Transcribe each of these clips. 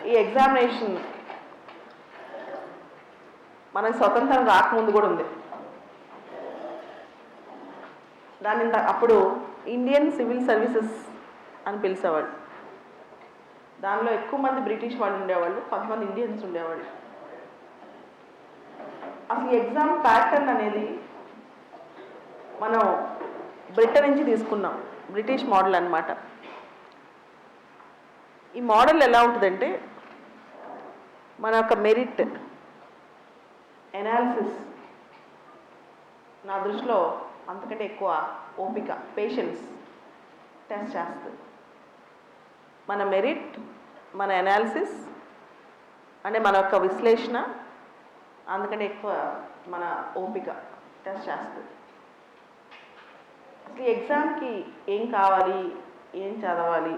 ఈ ఎగ్జామినేషన్ మనకి స్వతంత్రం రాకముందు కూడా ఉంది. దాని అప్పుడు ఇండియన్ సివిల్ సర్వీసెస్ అని పిలిచేవాళ్ళు. దానిలో ఎక్కువ మంది బ్రిటిష్ వాళ్ళు ఉండేవాళ్ళు, కొంతమంది ఇండియన్స్ ఉండేవాళ్ళు. అసలు ఎగ్జామ్ ప్యాటర్న్ అనేది మనం బ్రిటన్ నుంచి తీసుకున్నాం, బ్రిటిష్ మోడల్ అన్నమాట. ఈ మోడల్ ఎలా ఉంటుందంటే మన యొక్క మెరిట్ ఎనాలిసిస్, నా దృష్టిలో అంతకంటే ఎక్కువ ఓపిక, పేషెన్స్ టెస్ట్ చేస్తుంది. మన మెరిట్, మన ఎనాలిసిస్ అంటే మన యొక్క విశ్లేషణ అందుకంటే ఎక్కువ మన ఓపిక టెస్ట్ చేస్తుంది. అసలు ఎగ్జామ్కి ఏం కావాలి, ఏం చదవాలి,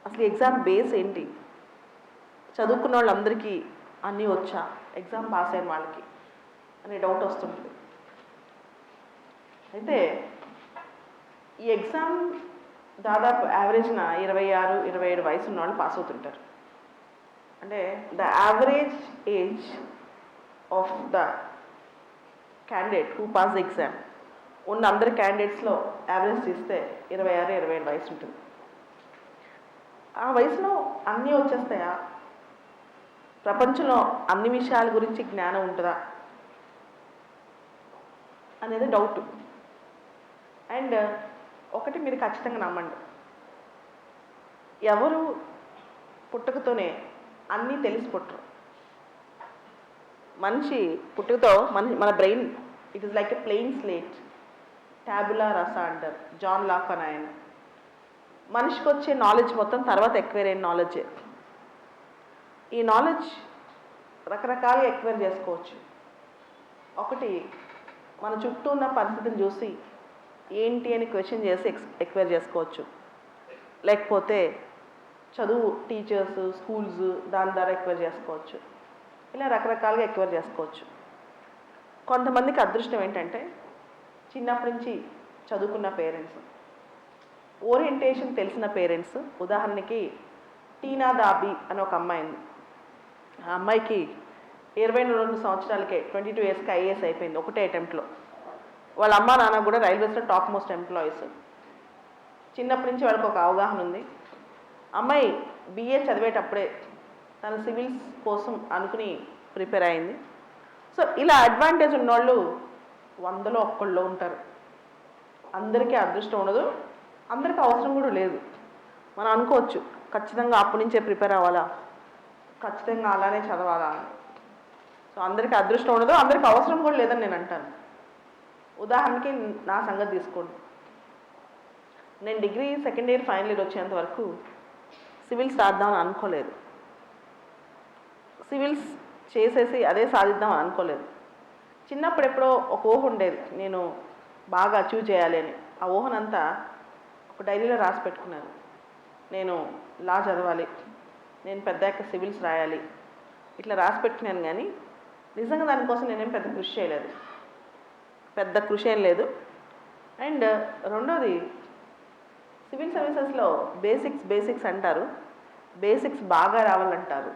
అసలు ఎగ్జామ్ బేస్ ఏంటి, చదువుకున్న వాళ్ళందరికీ అన్నీ వచ్చా, ఎగ్జామ్ పాస్ అయిన వాళ్ళకి అనే డౌట్ వస్తుంటుంది. అయితే ఈ ఎగ్జామ్ దాదాపు యావరేజ్న 26-27 వయసు ఉన్న వాళ్ళు పాస్ అవుతుంటారు. అంటే the average age of the candidate who pass the exam ఉన్న అందరి క్యాండిడేట్స్లో యావరేజ్ తీస్తే 26-27 వయసు ఉంటుంది. ఆ వయసులో అన్నీ వచ్చేస్తాయా, ప్రపంచంలో అన్ని విషయాల గురించి జ్ఞానం ఉంటుందా అనేది డౌట్. అండ్ ఒకటి మీరు ఖచ్చితంగా నమ్మండి, ఎవరు పుట్టుకతోనే అన్నీ తెలిసి పుట్టరు. మనిషి పుట్టుకతో మన brain it is like a plain slate, tabula rasa అంటారు జాన్ లాక్ అని ఆయన. మనిషికి వచ్చే నాలెడ్జ్ మొత్తం తర్వాత ఎక్వైర్ అయిన నాలెడ్జే. ఈ నాలెడ్జ్ రకరకాలుగా ఎక్వైర్ చేసుకోవచ్చు. ఒకటి మన చుట్టూ ఉన్న పరిస్థితిని చూసి ఏంటి అని క్వశ్చన్ చేసి ఎక్వైర్ చేసుకోవచ్చు. లేకపోతే చదువు, టీచర్స్, స్కూల్స్ దాని ద్వారా ఎక్వైర్ చేసుకోవచ్చు. ఇలా రకరకాలుగా ఎక్వైర్ చేసుకోవచ్చు. కొంతమందికి అదృష్టం ఏంటంటే చిన్నప్పటి నుంచి చదువుకున్న పేరెంట్స్, ఓరియంటేషన్ తెలిసిన పేరెంట్స్. ఉదాహరణకి టీనా దాబీ అని ఒక అమ్మాయి ఉంది. ఆ అమ్మాయికి 22 సంవత్సరాలకే 22 ఇయర్స్కి ఐఏఎస్ అయిపోయింది ఒకటే అటెంప్ట్లో. వాళ్ళ అమ్మ నాన్న కూడా రైల్వేస్లో టాప్ మోస్ట్ ఎంప్లాయీస్. చిన్నప్పటి నుంచి వాళ్ళకి ఒక అవగాహన ఉంది. అమ్మాయి బిఏ చదివేటప్పుడే తన సివిల్స్ కోసం అనుకుని ప్రిపేర్ అయింది. సో ఇలా అడ్వాంటేజ్ ఉన్నవాళ్ళు 100లో 1 ఉంటారు. అందరికీ అదృష్టం ఉండదు, అందరికీ అవసరం కూడా లేదు. మనం అనుకోవచ్చు ఖచ్చితంగా అప్పటి నుంచే ప్రిపేర్ అవ్వాలా, ఖచ్చితంగా అలానే చదవాలా అని. సో అందరికీ అదృష్టం ఉండదు, అందరికీ అవసరం కూడా లేదని నేను అంటాను. ఉదాహరణకి నా సంగతి తీసుకోండి. నేను degree second year final year వచ్చేంత వరకు సివిల్స్ రాద్దామని అనుకోలేదు. సివిల్స్ చేసేసి అదే సాధిద్దామని అనుకోలేదు. చిన్నప్పుడు ఎప్పుడో ఒక ఊహ ఉండేది, నేను బాగా అచీవ్ చేయాలి అని. ఆ ఊహనంతా ఒక డైరీలో రాసి పెట్టుకున్నాను. నేను లా చదవాలి, నేను పెద్దాక సివిల్స్ రాయాలి, ఇట్లా రాసి పెట్టుకున్నాను. కానీ నిజంగా దానికోసం నేనేం పెద్ద కృషి ఏం లేదు. అండ్ రెండోది, సివిల్ సర్వీసెస్లో బేసిక్స్ అంటారు, బేసిక్స్ బాగా రావాలంటారు.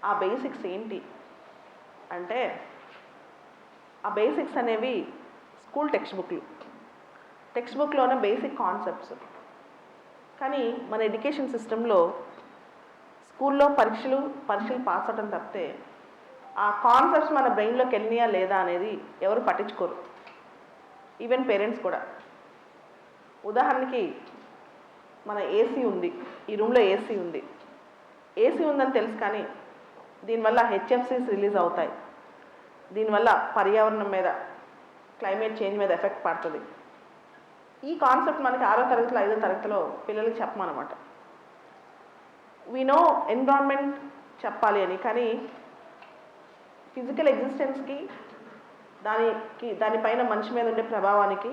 ఆ బేసిక్స్ ఏంటి అంటే ఆ బేసిక్స్ అనేవి స్కూల్ టెక్స్ట్ బుక్లోనే బేసిక్ కాన్సెప్ట్స్. కానీ మన ఎడ్యుకేషన్ సిస్టంలో స్కూల్లో పరీక్షలు పాస్ అవడం తప్పితే ఆ కాన్సెప్ట్స్ మన బ్రెయిన్లోకి వెళ్ళినాయా లేదా అనేది ఎవరు పట్టించుకోరు, ఈవెన్ పేరెంట్స్ కూడా. ఉదాహరణకి మన ఏసీ ఉంది, ఈ రూమ్లో ఏసీ ఉందని తెలుసు, కానీ దీనివల్ల హెచ్ఎఫ్సీస్ రిలీజ్ అవుతాయి, దీనివల్ల పర్యావరణం మీద, క్లైమేట్ చేంజ్ మీద ఎఫెక్ట్ పడుతుంది. ఈ కాన్సెప్ట్ మనకి 6వ తరగతిలో 5వ తరగతిలో పిల్లలకి చెప్పమన్నమాట. వీ నో ఎన్విరాన్మెంట్ చెప్పాలి అని, కానీ ఫిజికల్ ఎగ్జిస్టెన్స్కి, దానిపైన మనిషి మీద ఉండే ప్రభావానికి,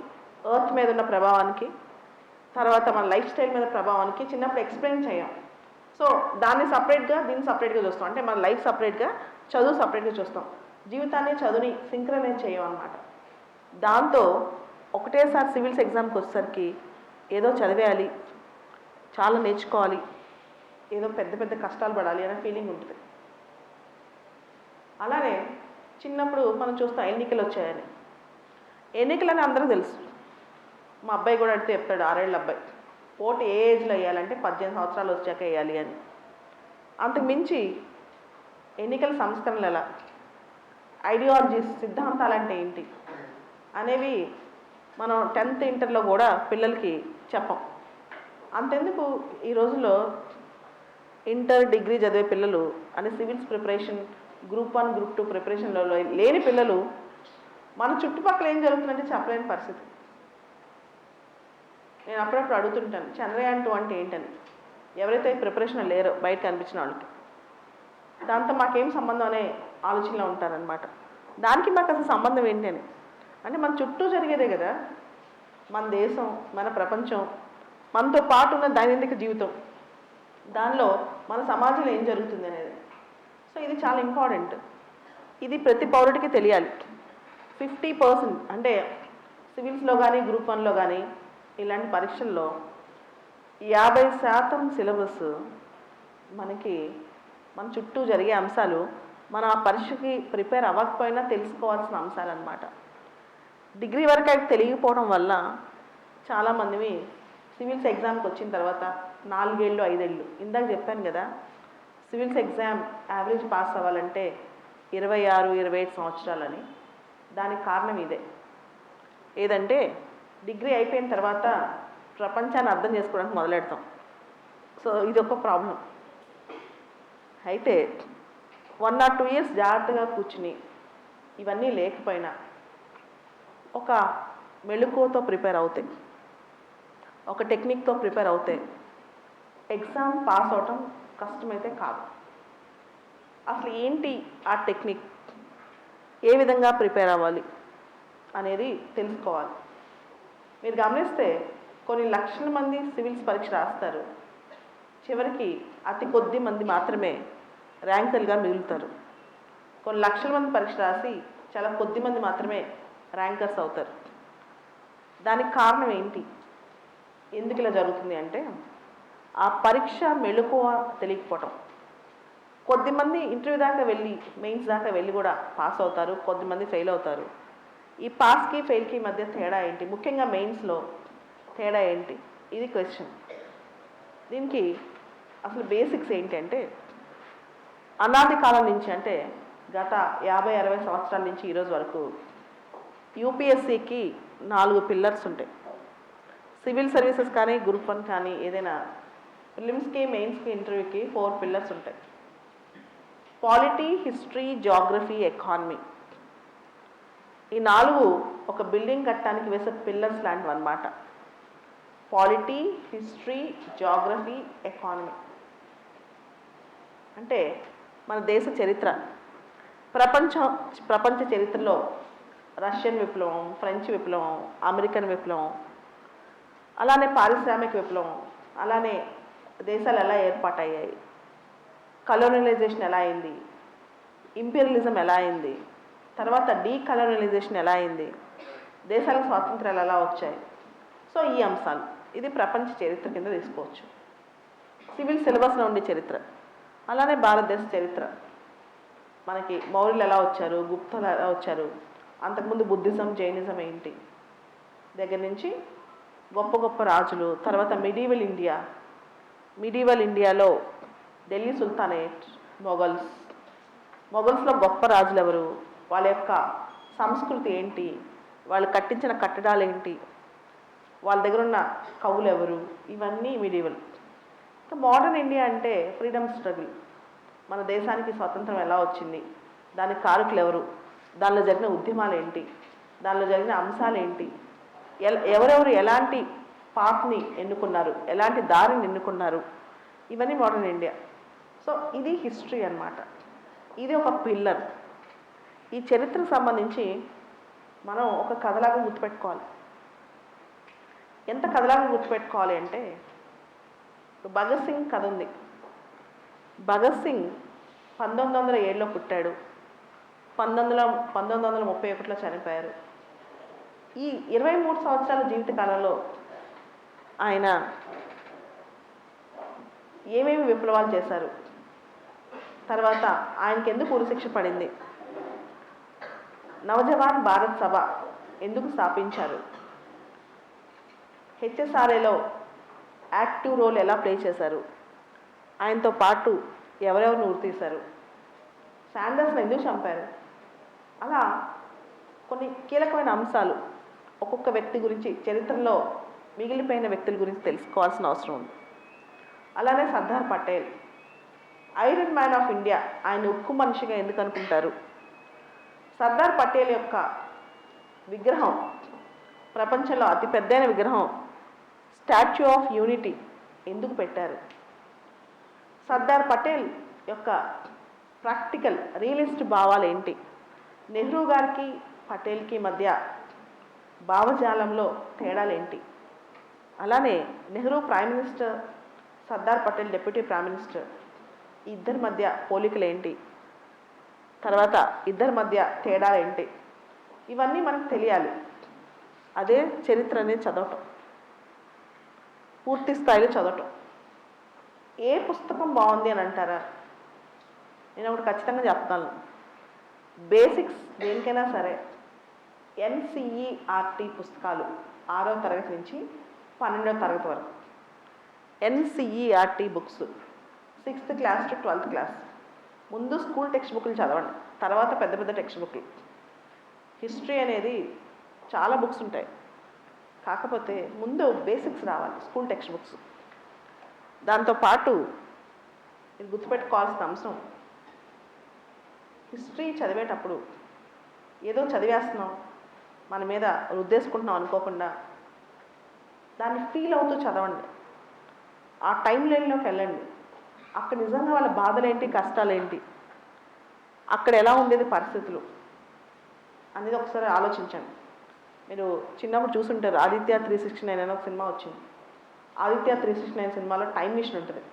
ఎర్త్ మీద ఉన్న ప్రభావానికి, తర్వాత మన లైఫ్ స్టైల్ మీద ప్రభావానికి చిన్నప్పుడు ఎక్స్ప్లెయిన్ చేయం. సో దాన్ని సపరేట్గా, దీన్ని సపరేట్గా చూస్తాం. అంటే మన లైఫ్ సపరేట్గా, చదువు సపరేట్గా చూస్తాం. చదువుని సింక్రనైజ్ చేయం అన్నమాట. దాంతో ఒకటేసారి సివిల్స్ ఎగ్జామ్కి వచ్చేసరికి ఏదో చదివేయాలి, చాలా నేర్చుకోవాలి, ఏదో పెద్ద పెద్ద కష్టాలు పడాలి అనే ఫీలింగ్ ఉంటుంది. అలానే చిన్నప్పుడు మనం చూస్తాం ఎన్నికలు వచ్చాయని. ఎన్నికలని అందరూ తెలుసు. మా అబ్బాయి కూడా అడిగితే చెప్తాడు, 6 ఏళ్ళ అబ్బాయి, ఓటు ఏ ఏజ్లో వేయాలంటే 18 సంవత్సరాలు వచ్చాక వేయాలి అని. అంతకు మించి ఎన్నికల సంస్కరణలు ఎలా, ఐడియాలజీస్, సిద్ధాంతాలు అంటే ఏంటి అనేవి మనం 10th ఇంటర్లో కూడా పిల్లలకి చెప్పం. అంతెందుకు ఈ రోజుల్లో ఇంటర్ డిగ్రీ చదివే పిల్లలు అని సివిల్స్ ప్రిపరేషన్, గ్రూప్ 1 గ్రూప్ 2 ప్రిపరేషన్లో లేని పిల్లలు మన చుట్టుపక్కల ఏం జరుగుతుందంటే చెప్పలేని పరిస్థితి. నేను అప్పుడప్పుడు అడుగుతుంటాను, చంద్రయాన్ 2 అంటే ఏంటని. ఎవరైతే ప్రిపరేషన్ లేరో బయట కనిపించిన వాళ్ళకి దాంతో మాకేం సంబంధం అనే ఆలోచనలో ఉంటారనమాట. దానికి మాకు అసలు సంబంధం ఏంటి అని అంటే మన చుట్టూ జరిగేదే కదా, మన దేశం, మన ప్రపంచం, మనతో పాటు ఉన్న దైనందిక జీవితం, దానిలో మన సమాజంలో ఏం జరుగుతుంది అనేది. సో ఇది చాలా ఇంపార్టెంట్. ఇది ప్రతి పౌరుడికి తెలియాలి. 50% అంటే సివిల్స్లో కానీ గ్రూప్ 1లో కానీ ఇలాంటి పరీక్షల్లో 50% సిలబస్ మనకి మన చుట్టూ జరిగే అంశాలు మన ఆ పరీక్షకి ప్రిపేర్ అవ్వకపోయినా తెలుసుకోవాల్సిన అంశాలు అన్నమాట. డిగ్రీ వరకు అయితే తెలియకపోవడం వల్ల చాలామందివి సివిల్స్ ఎగ్జామ్కి వచ్చిన తర్వాత 4 ఏళ్ళు 5 ఏళ్ళు, ఇందాక చెప్పాను కదా, సివిల్స్ ఎగ్జామ్ యావరేజ్ పాస్ అవ్వాలంటే 26-27 సంవత్సరాలని. దానికి కారణం ఇదే. ఏదంటే డిగ్రీ అయిపోయిన తర్వాత ప్రపంచాన్ని అర్థం చేసుకోవడానికి మొదలెడతాం. సో ఇది ఒక ప్రాబ్లం. అయితే 1 or 2 years జాగ్రత్తగా కూర్చుని ఇవన్నీ లేకపోయినా ఒక మెళుకువతో ప్రిపేర్ అవుతాయి, ఒక టెక్నిక్తో ప్రిపేర్ అవుతాయి, ఎగ్జామ్ పాస్ అవటం కష్టమైతే కాదు. అసలు ఏంటి ఆ టెక్నిక్, ఏ విధంగా ప్రిపేర్ అవ్వాలి అనేది తెలుసుకోవాలి. మీరు గమనిస్తే కొన్ని లక్షల మంది సివిల్స్ పరీక్ష రాస్తారు, చివరికి అతి కొద్ది మంది మాత్రమే ర్యాంకర్లుగా మిగులుతారు. కొన్ని లక్షల మంది పరీక్ష రాసి చాలా కొద్ది మంది మాత్రమే ర్యాంకర్స్ అవుతారు. దానికి కారణం ఏంటి, ఎందుకు ఇలా జరుగుతుంది అంటే ఆ పరీక్ష మెళుకువ తెలియకపోవటం. కొద్దిమంది ఇంటర్వ్యూ దాకా వెళ్ళి, మెయిన్స్ దాకా వెళ్ళి కూడా పాస్ అవుతారు, కొద్దిమంది ఫెయిల్ అవుతారు. ఈ పాస్కి ఫెయిల్కి మధ్య తేడా ఏంటి, ముఖ్యంగా మెయిన్స్లో తేడా ఏంటి, ఇది క్వశ్చన్. దీనికి అసలు బేసిక్స్ ఏంటి అంటే అనాది కాలం నుంచి, అంటే గత 50-60 సంవత్సరాల నుంచి ఈరోజు వరకు యూపీఎస్సికి 4 పిల్లర్స్ ఉంటాయి. సివిల్ సర్వీసెస్ కానీ గ్రూప్ 1 కానీ ఏదైనా ప్రిలిమ్స్కి, మెయిన్స్కి, ఇంటర్వ్యూకి 4 పిల్లర్స్ ఉంటాయి. Polity, history, geography, economy. ఈ 4 ఒక బిల్డింగ్ కట్టడానికి వేసే పిల్లర్స్ లాంటివి అన్నమాట. Polity, history, geography, economy. అంటే మన దేశ చరిత్ర, ప్రపంచ చరిత్రలో రష్యన్ విప్లవం, ఫ్రెంచ్ విప్లవం, అమెరికన్ విప్లవం, అలానే పారిశ్రామిక విప్లవం, అలానే దేశాలు ఎలా ఏర్పాటయ్యాయి, కలోనలైజేషన్ ఎలా అయింది, ఇంపీరియలిజం ఎలా అయింది, తర్వాత డీకలోనలైజేషన్ ఎలా అయింది, దేశాలకు స్వాతంత్రాలు ఎలా వచ్చాయి. సో ఈ అంశాలు, ఇది ప్రపంచ చరిత్ర కింద తీసుకోవచ్చు. సివిల్ సిలబస్లో ఉండే చరిత్ర. అలానే భారతదేశ చరిత్ర, మనకి మౌర్యులు ఎలా వచ్చారు, గుప్తులు ఎలా వచ్చారు, అంతకుముందు బుద్ధిజం, జైనిజం ఏంటి దగ్గర నుంచి గొప్ప గొప్ప రాజులు, తర్వాత మిడీవల్ ఇండియాలో ఢిల్లీ సుల్తానేట్, మొఘల్స్లో గొప్ప రాజులు ఎవరు, వాళ్ళ యొక్క సంస్కృతి ఏంటి, వాళ్ళు కట్టించిన కట్టడాలు ఏంటి, వాళ్ళ దగ్గర ఉన్న కవులు ఎవరు, ఇవన్నీ మిడీవల్. ఇంకా మోడర్న్ ఇండియా అంటే ఫ్రీడమ్ స్ట్రగుల్, మన దేశానికి స్వతంత్రం ఎలా వచ్చింది, దానికి కారకులు ఎవరు, దానిలో జరిగిన ఉద్యమాలు ఏంటి, దానిలో జరిగిన అంశాలు ఏంటి, ఎవరెవరు ఎలాంటి పాత్ని ఎన్నుకున్నారు, ఎలాంటి దారిని ఎన్నుకున్నారు, ఇవన్నీ మోడర్న్ ఇండియా. సో ఇది హిస్టరీ అన్నమాట. ఇది ఒక పిల్లర్. ఈ చరిత్రకు సంబంధించి మనం ఒక కథలాగా గుర్తుపెట్టుకోవాలి. ఎంత కథలాగా గుర్తుపెట్టుకోవాలి అంటే, భగత్ సింగ్ కథ ఉంది. భగత్ సింగ్ 1907లో పుట్టాడు, 1931లో చనిపోయారు. ఈ 23 సంవత్సరాల జీవిత కాలంలో ఆయన ఏమేమి విప్లవాలు చేశారు, తర్వాత ఆయనకి ఎందుకు ఉరిశిక్ష పడింది, నవజవాన్ భారత్ సభ ఎందుకు స్థాపించారు, హెచ్ఎస్ఆర్ఏలో యాక్టివ్ రోల్ ఎలా ప్లే చేశారు, ఆయనతో పాటు ఎవరెవరిని ఉరితీశారు, శాండర్స్ని ఎందుకు చంపారు, అలా కొన్ని కీలకమైన అంశాలు ఒక్కొక్క వ్యక్తి గురించి చరిత్రలో మిగిలిపోయిన వ్యక్తుల గురించి తెలుసుకోవాల్సిన అవసరం ఉంది. అలానే Sardar Patel iron man of India, ఆయన ఉక్కు మనిషిగా ఎందుకు అనుకుంటారు, సర్దార్ పటేల్ యొక్క విగ్రహం ప్రపంచంలో అతిపెద్దైన విగ్రహం స్టాచ్యూ ఆఫ్ యూనిటీ ఎందుకు పెట్టారు, సర్దార్ పటేల్ యొక్క ప్రాక్టికల్ రియలిస్ట్ భావాలు ఏంటి, నెహ్రూ గారికి పటేల్కి మధ్య భావజాలంలో తేడాలేంటి, అలానే Nehru prime minister, Sardar Patel deputy prime minister, ఇద్దరి మధ్య పోలికలు ఏంటి, తర్వాత ఇద్దరి మధ్య తేడాలు ఏంటి, ఇవన్నీ మనకు తెలియాలి. అదే చరిత్ర అనేది చదవటం, పూర్తి స్థాయిలో చదవటం. ఏ పుస్తకం బాగుంది అని అంటారా, నేను ఒకటి ఖచ్చితంగా చెప్తాను, బేసిక్స్ దేనికైనా సరే ఎన్సిఈఆర్టీ పుస్తకాలు 6వ తరగతి నుంచి 12వ తరగతి వరకు, NCERT books 6th class to 12th class, ముందు స్కూల్ టెక్స్ట్ బుక్లు చదవండి, తర్వాత పెద్ద పెద్ద టెక్స్ట్ బుక్లు. హిస్టరీ అనేది చాలా బుక్స్ ఉంటాయి, కాకపోతే ముందు బేసిక్స్ రావాలి, స్కూల్ టెక్స్ట్ బుక్స్. దాంతోపాటు ఇది గుర్తుపెట్టుకోవాల్సిన అంశం, హిస్టరీ చదివేటప్పుడు ఏదో చదివేస్తున్నాం మన మీద రుద్దేసుకుంటున్నాం అనుకోకుండా దాన్ని ఫీల్ అవుతూ చదవండి, ఆ టైం లైన్లోకి వెళ్ళండి, అక్కడ నిజంగా వాళ్ళ బాధలేంటి, కష్టాలేంటి, అక్కడ ఎలా ఉండేది పరిస్థితులు అనేది ఒకసారి ఆలోచించండి. మీరు చిన్నప్పుడు చూసుంటారు ఆదిత్య 369 అనే ఒక సినిమా వచ్చింది. ఆదిత్య 369 సినిమాలో టైం మిషన్ ఉంటుంది.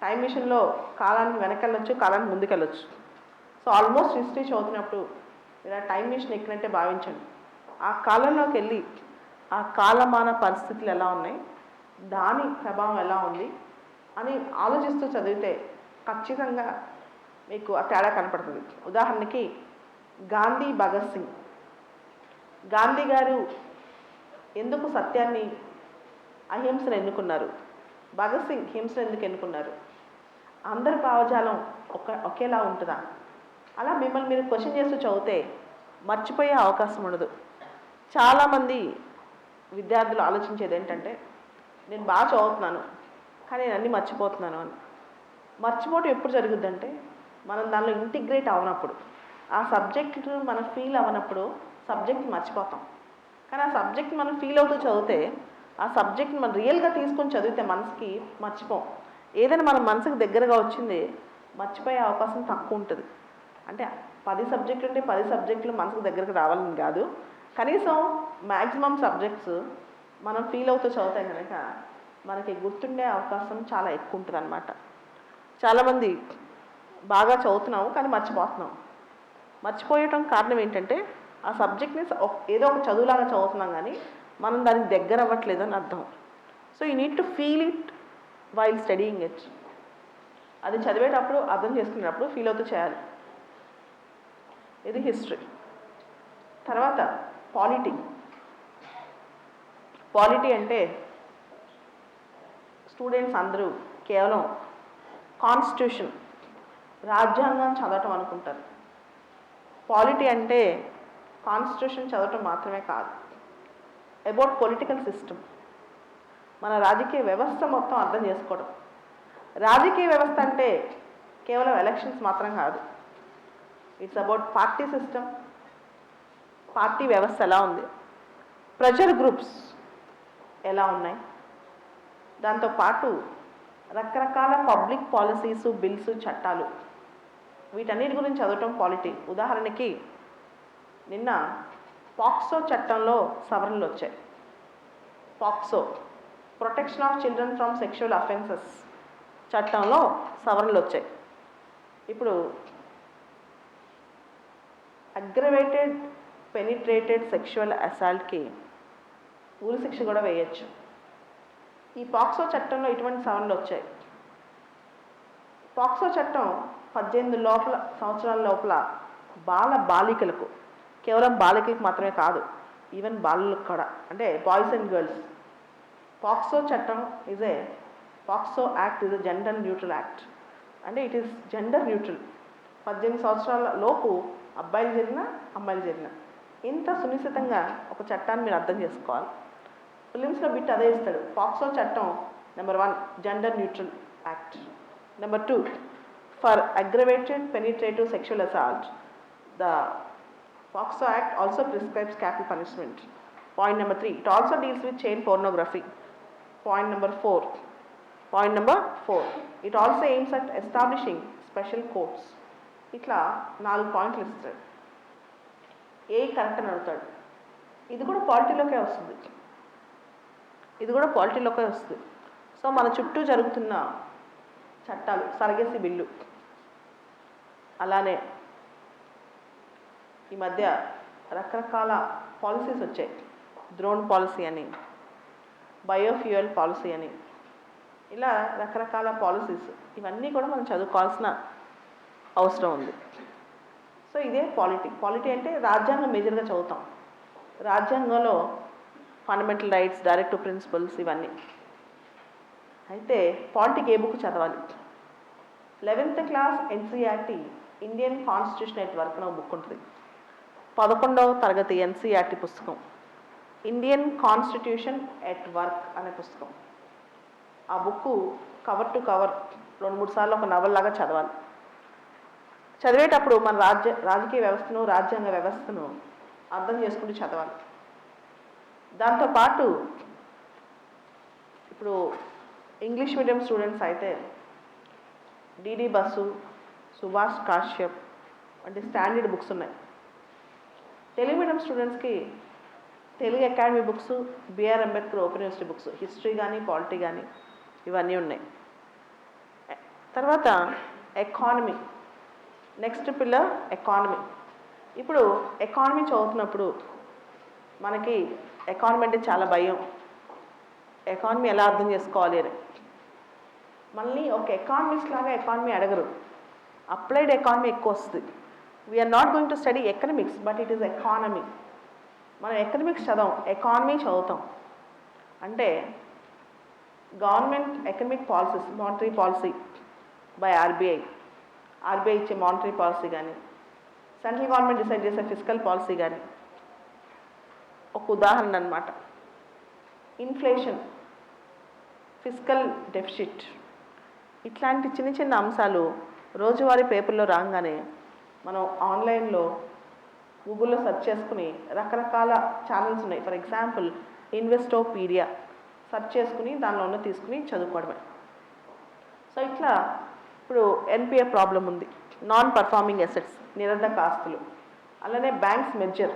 టైం మిషన్లో కాలానికి వెనకెళ్ళొచ్చు, కాలానికి ముందుకెళ్ళొచ్చు. సో ఆల్మోస్ట్ హిస్టరీ చదువుతున్నప్పుడు మీరు ఆ టైం మిషన్ ఎక్కినట్టే భావించండి. ఆ కాలంలోకి వెళ్ళి ఆ కాలమాన పరిస్థితులు ఎలా ఉన్నాయి, దాని ప్రభావం ఎలా ఉంది అని ఆలోచిస్తూ చదివితే ఖచ్చితంగా మీకు ఆ తేడా కనపడుతుంది. ఉదాహరణకి గాంధీ, భగత్ సింగ్. గాంధీ గారు ఎందుకు సత్యాన్ని, అహింసను ఎన్నుకున్నారు, భగత్ సింగ్ హింసను ఎందుకు ఎన్నుకున్నారు, అందరి భావజాలం ఒకేలా ఉంటుందా, అలా మిమ్మల్ని మీరు క్వశ్చన్ చేస్తూ చదివితే మర్చిపోయే అవకాశం ఉండదు. చాలామంది విద్యార్థులు ఆలోచించేది ఏంటంటే నేను బాగా చదువుతున్నాను కానీ నేను అన్నీ మర్చిపోతున్నాను అని. మర్చిపోవటం ఎప్పుడు జరుగుద్దంటే మనం దానిలో ఇంటిగ్రేట్ అవనప్పుడు, ఆ సబ్జెక్ట్ మనం ఫీల్ అవనప్పుడు సబ్జెక్ట్ మర్చిపోతాం. కానీ ఆ సబ్జెక్ట్ మనం ఫీల్ అవుతూ చదివితే, ఆ సబ్జెక్ట్ని మనం రియల్గా తీసుకొని చదివితే మనసుకి మర్చిపోం. ఏదైనా మన మనసుకు దగ్గరగా వచ్చింది మర్చిపోయే అవకాశం తక్కువ ఉంటుంది. అంటే 10 సబ్జెక్టులు ఉంటే 10 సబ్జెక్టులు మనసుకు దగ్గరకు రావాలని కాదు, కనీసం మ్యాక్సిమం సబ్జెక్ట్స్ మనం ఫీల్ అవుతూ చదివితే కనుక మనకి గుర్తుండే అవకాశం చాలా ఎక్కువ ఉంటుంది అన్నమాట. చాలామంది బాగా చదువుతున్నాము కానీ మర్చిపోతున్నాం. మర్చిపోయటం కారణం ఏంటంటే ఆ సబ్జెక్ట్ని ఏదో ఒక చదువులాగా చదువుతున్నాం కానీ మనం దానికి దగ్గర అవ్వట్లేదు అని అర్థం. So you need to feel it while studying it. అది చదివేటప్పుడు, అర్థం చేసుకునేటప్పుడు ఫీల్ అవుతూ చేయాలి. ఇది హిస్టరీ. తర్వాత పాలిటీ. పాలిటీ అంటే స్టూడెంట్స్ అందరూ కేవలం కాన్స్టిట్యూషన్, రాజ్యాంగం చదవటం అనుకుంటారు. పాలిటీ అంటే కాన్స్టిట్యూషన్ చదవటం మాత్రమే కాదు, అబౌట్ పొలిటికల్ సిస్టమ్, మన రాజకీయ వ్యవస్థ మొత్తం అర్థం చేసుకోవడం. రాజకీయ వ్యవస్థ అంటే కేవలం ఎలక్షన్స్ మాత్రం కాదు, it's about party system, party వ్యవస్థ ఎలా ఉంది, ప్రెషర్ గ్రూప్స్ ఎలా ఉన్నాయి, దాంతోపాటు రకరకాల పబ్లిక్ పాలసీసు, బిల్స్, చట్టాలు, వీటన్నిటి గురించి చదవటం పాలిటీ. ఉదాహరణకి నిన్న పాక్సో చట్టంలో సవరణలు వచ్చాయి. POCSO, protection of children from sexual offences చట్టంలో సవరణలు వచ్చాయి. ఇప్పుడు అగ్రవేటెడ్ పెనిట్రేటెడ్ సెక్షువల్ అసాల్ట్కి ఉరి శిక్ష కూడా వేయచ్చు. ఈ పాక్సో చట్టంలో ఇటువంటి సవరణలు వచ్చాయి. పాక్సో చట్టం 18 సంవత్సరాల లోపల బాలికలకు, కేవలం బాలికలకు మాత్రమే కాదు, ఈవెన్ బాలులకు కూడా, అంటే బాయ్స్ అండ్ గర్ల్స్. పాక్సో చట్టం POCSO act is a gender neutral act. అంటే ఇట్ ఈస్ జెండర్ న్యూట్రల్. 18 సంవత్సరాల లోపు అబ్బాయిలు జరిగినా అమ్మాయిలు జరిగినా ఇంత సునిశ్చితంగా ఒక చట్టాన్ని మీరు అర్థం చేసుకోవాలి. ఫిలిమ్స్లో బిట్ అదే ఇస్తాడు. పాక్సో చట్టం number 1 gender neutral act. Number 2 for aggravated penetrative sexual assault the POCSO act also prescribes capital punishment. Point number 3 it also deals with child pornography. Point number 4 it also aims at establishing special courts. ఇట్లా 4 పాయింట్లు ఇస్తాడు. ఏ correct అని అడుగుతాడు. ఇది కూడా పాలిటీలోకే వస్తుంది. So మన చుట్టూ జరుగుతున్న చట్టాలు, సరగసి బిల్లు, అలానే ఈ మధ్య రకరకాల పాలసీస్ వచ్చాయి. డ్రోన్ పాలసీ అని, బయోఫ్యూయల్ పాలసీ అని, ఇలా రకరకాల పాలసీస్, ఇవన్నీ కూడా మనం చదువుకోవాల్సిన అవసరం ఉంది. సో ఇదే పాలిటీ అంటే రాజ్యాంగం మేజర్గా చదువుతాం. రాజ్యాంగంలో ఫండమెంటల్ రైట్స్, డైరెక్టివ్ ప్రిన్సిపల్స్ ఇవన్నీ. అయితే పాలిటీకి ఏ బుక్ చదవాలి? 11th class NCERT Indian constitution at work అని ఒక బుక్ ఉంటుంది. 11వ తరగతి ఎన్సీఆర్టీ పుస్తకం ఇండియన్ కాన్స్టిట్యూషన్ ఎట్ వర్క్ అనే పుస్తకం. ఆ బుక్ కవర్ టు కవర్ 2-3 సార్లు ఒక నవల్ లాగా చదవాలి. చదివేటప్పుడు మన రాజకీయ వ్యవస్థను, రాజ్యాంగ వ్యవస్థను అర్థం చేసుకుంటూ చదవాలి. దాంతోపాటు ఇప్పుడు ఇంగ్లీష్ మీడియం స్టూడెంట్స్ అయితే డిడి బసు, సుభాష్ కాశ్యప్ వంటి స్టాండర్డ్ బుక్స్ ఉన్నాయి. తెలుగు మీడియం స్టూడెంట్స్కి Telugu Academy books, BR Ambedkar Open University books, history కానీ పాలిటీ కానీ ఇవన్నీ ఉన్నాయి. తర్వాత ఎకానమీ, నెక్స్ట్ పిల్లర్ ఎకానమీ. ఇప్పుడు ఎకానమీ చదువుతున్నప్పుడు మనకి ఎకానమీ అంటే చాలా భయం. ఎకానమీ ఎలా అర్థం చేసుకోవాలి అని. మళ్ళీ ఒక ఎకానమిస్ట్ లాగా ఎకానమీ అడగరు, అప్లైడ్ ఎకానమీ ఎక్కువ వస్తుంది. We're not going to study economics, but it is economy. మనం ఎకనమిక్స్ చదవం, ఎకానమీ చదువుతాం. అంటే government economic policies, monetary policy by RBI ఇచ్చే మానిటరీ పాలసీ కానీ, సెంట్రల్ గవర్నమెంట్ డిసైడ్ చేసే ఫిజికల్ పాలసీ కానీ. ఒక ఉదాహరణ అన్నమాట, ఇన్ఫ్లేషన్, ఫిజికల్ డెఫిసిట్, ఇట్లాంటి చిన్న చిన్న అంశాలు రోజువారీ పేపర్లో రాగానే మనం ఆన్లైన్లో గూగుల్లో సెర్చ్ చేసుకుని, రకరకాల ఛానల్స్ ఉన్నాయి. ఫర్ ఎగ్జాంపుల్ ఇన్వెస్టోపీడియా సెర్చ్ చేసుకుని దానిలో ఉన్న తీసుకుని చదువుకోవడమే. సో ఇట్లా ఇప్పుడు ఎన్పిఏ ప్రాబ్లం ఉంది, నాన్ పర్ఫార్మింగ్ అసెట్స్, నిరర్ధక ఆస్తులు. అలానే బ్యాంక్స్ మెర్జర్,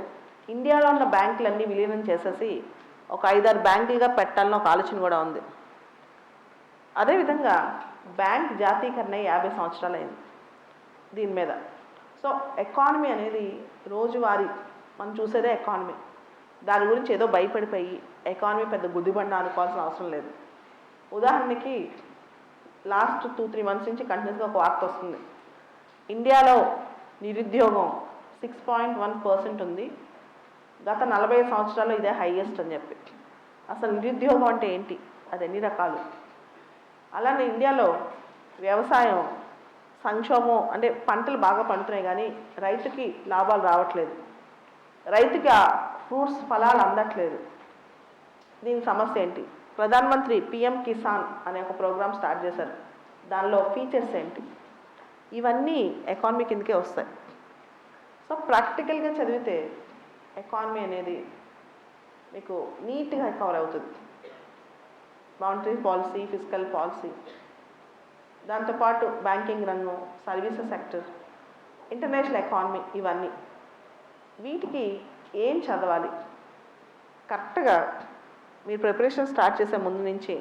ఇండియాలో ఉన్న బ్యాంకులన్నీ విలీనం చేసేసి ఒక 5-6 బ్యాంకులుగా పెట్టాలని ఒక ఆలోచన కూడా ఉంది. అదేవిధంగా బ్యాంక్ జాతీకరణ 50 సంవత్సరాలు అయింది దీని మీద. సో ఎకానమీ అనేది రోజువారీ మనం చూసేదే ఎకానమీ. దాని గురించి ఏదో భయపడిపోయి ఎకానమీ పెద్ద గుద్దిబండ అనుకోవాల్సిన అవసరం లేదు. ఉదాహరణకి లాస్ట్ 2-3 మంత్స్ నుంచి కంటిన్యూస్గా ఒక వార్త వస్తుంది. ఇండియాలో నిరుద్యోగం 6.1% ఉంది, గత 40 సంవత్సరాల్లో ఇదే హైయెస్ట్ అని చెప్పి. అసలు నిరుద్యోగం అంటే ఏంటి, అది ఎన్ని రకాలు? అలానే ఇండియాలో వ్యవసాయం సంక్షోభం, అంటే పంటలు బాగా పండుతున్నాయి కానీ రైతుకి లాభాలు రావట్లేదు, రైతుకి ఆ ఫ్రూట్స్ ఫలాలు అందట్లేదు. దీని సమస్య ఏంటి? ప్రధానమంత్రి పిఎం కిసాన్ అనే ఒక ప్రోగ్రామ్ స్టార్ట్ చేశారు. దానిలో ఫీచర్స్ ఏంటి? ఇవన్నీ ఎకానమీ కిందకే వస్తాయి. సో ప్రాక్టికల్గా చదివితే ఎకానమీ అనేది మీకు నీట్గా కవర్ అవుతుంది. మానిటరీ పాలసీ, ఫిజికల్ పాలసీ, దాంతోపాటు బ్యాంకింగ్ రంగం, సర్వీసెస్ సెక్టర్, ఇంటర్నేషనల్ ఎకానమీ, ఇవన్నీ. వీటికి ఏం చదవాలి? కరెక్ట్గా మీరు ప్రిపరేషన్ స్టార్ట్ చేసే ముందు నుంచి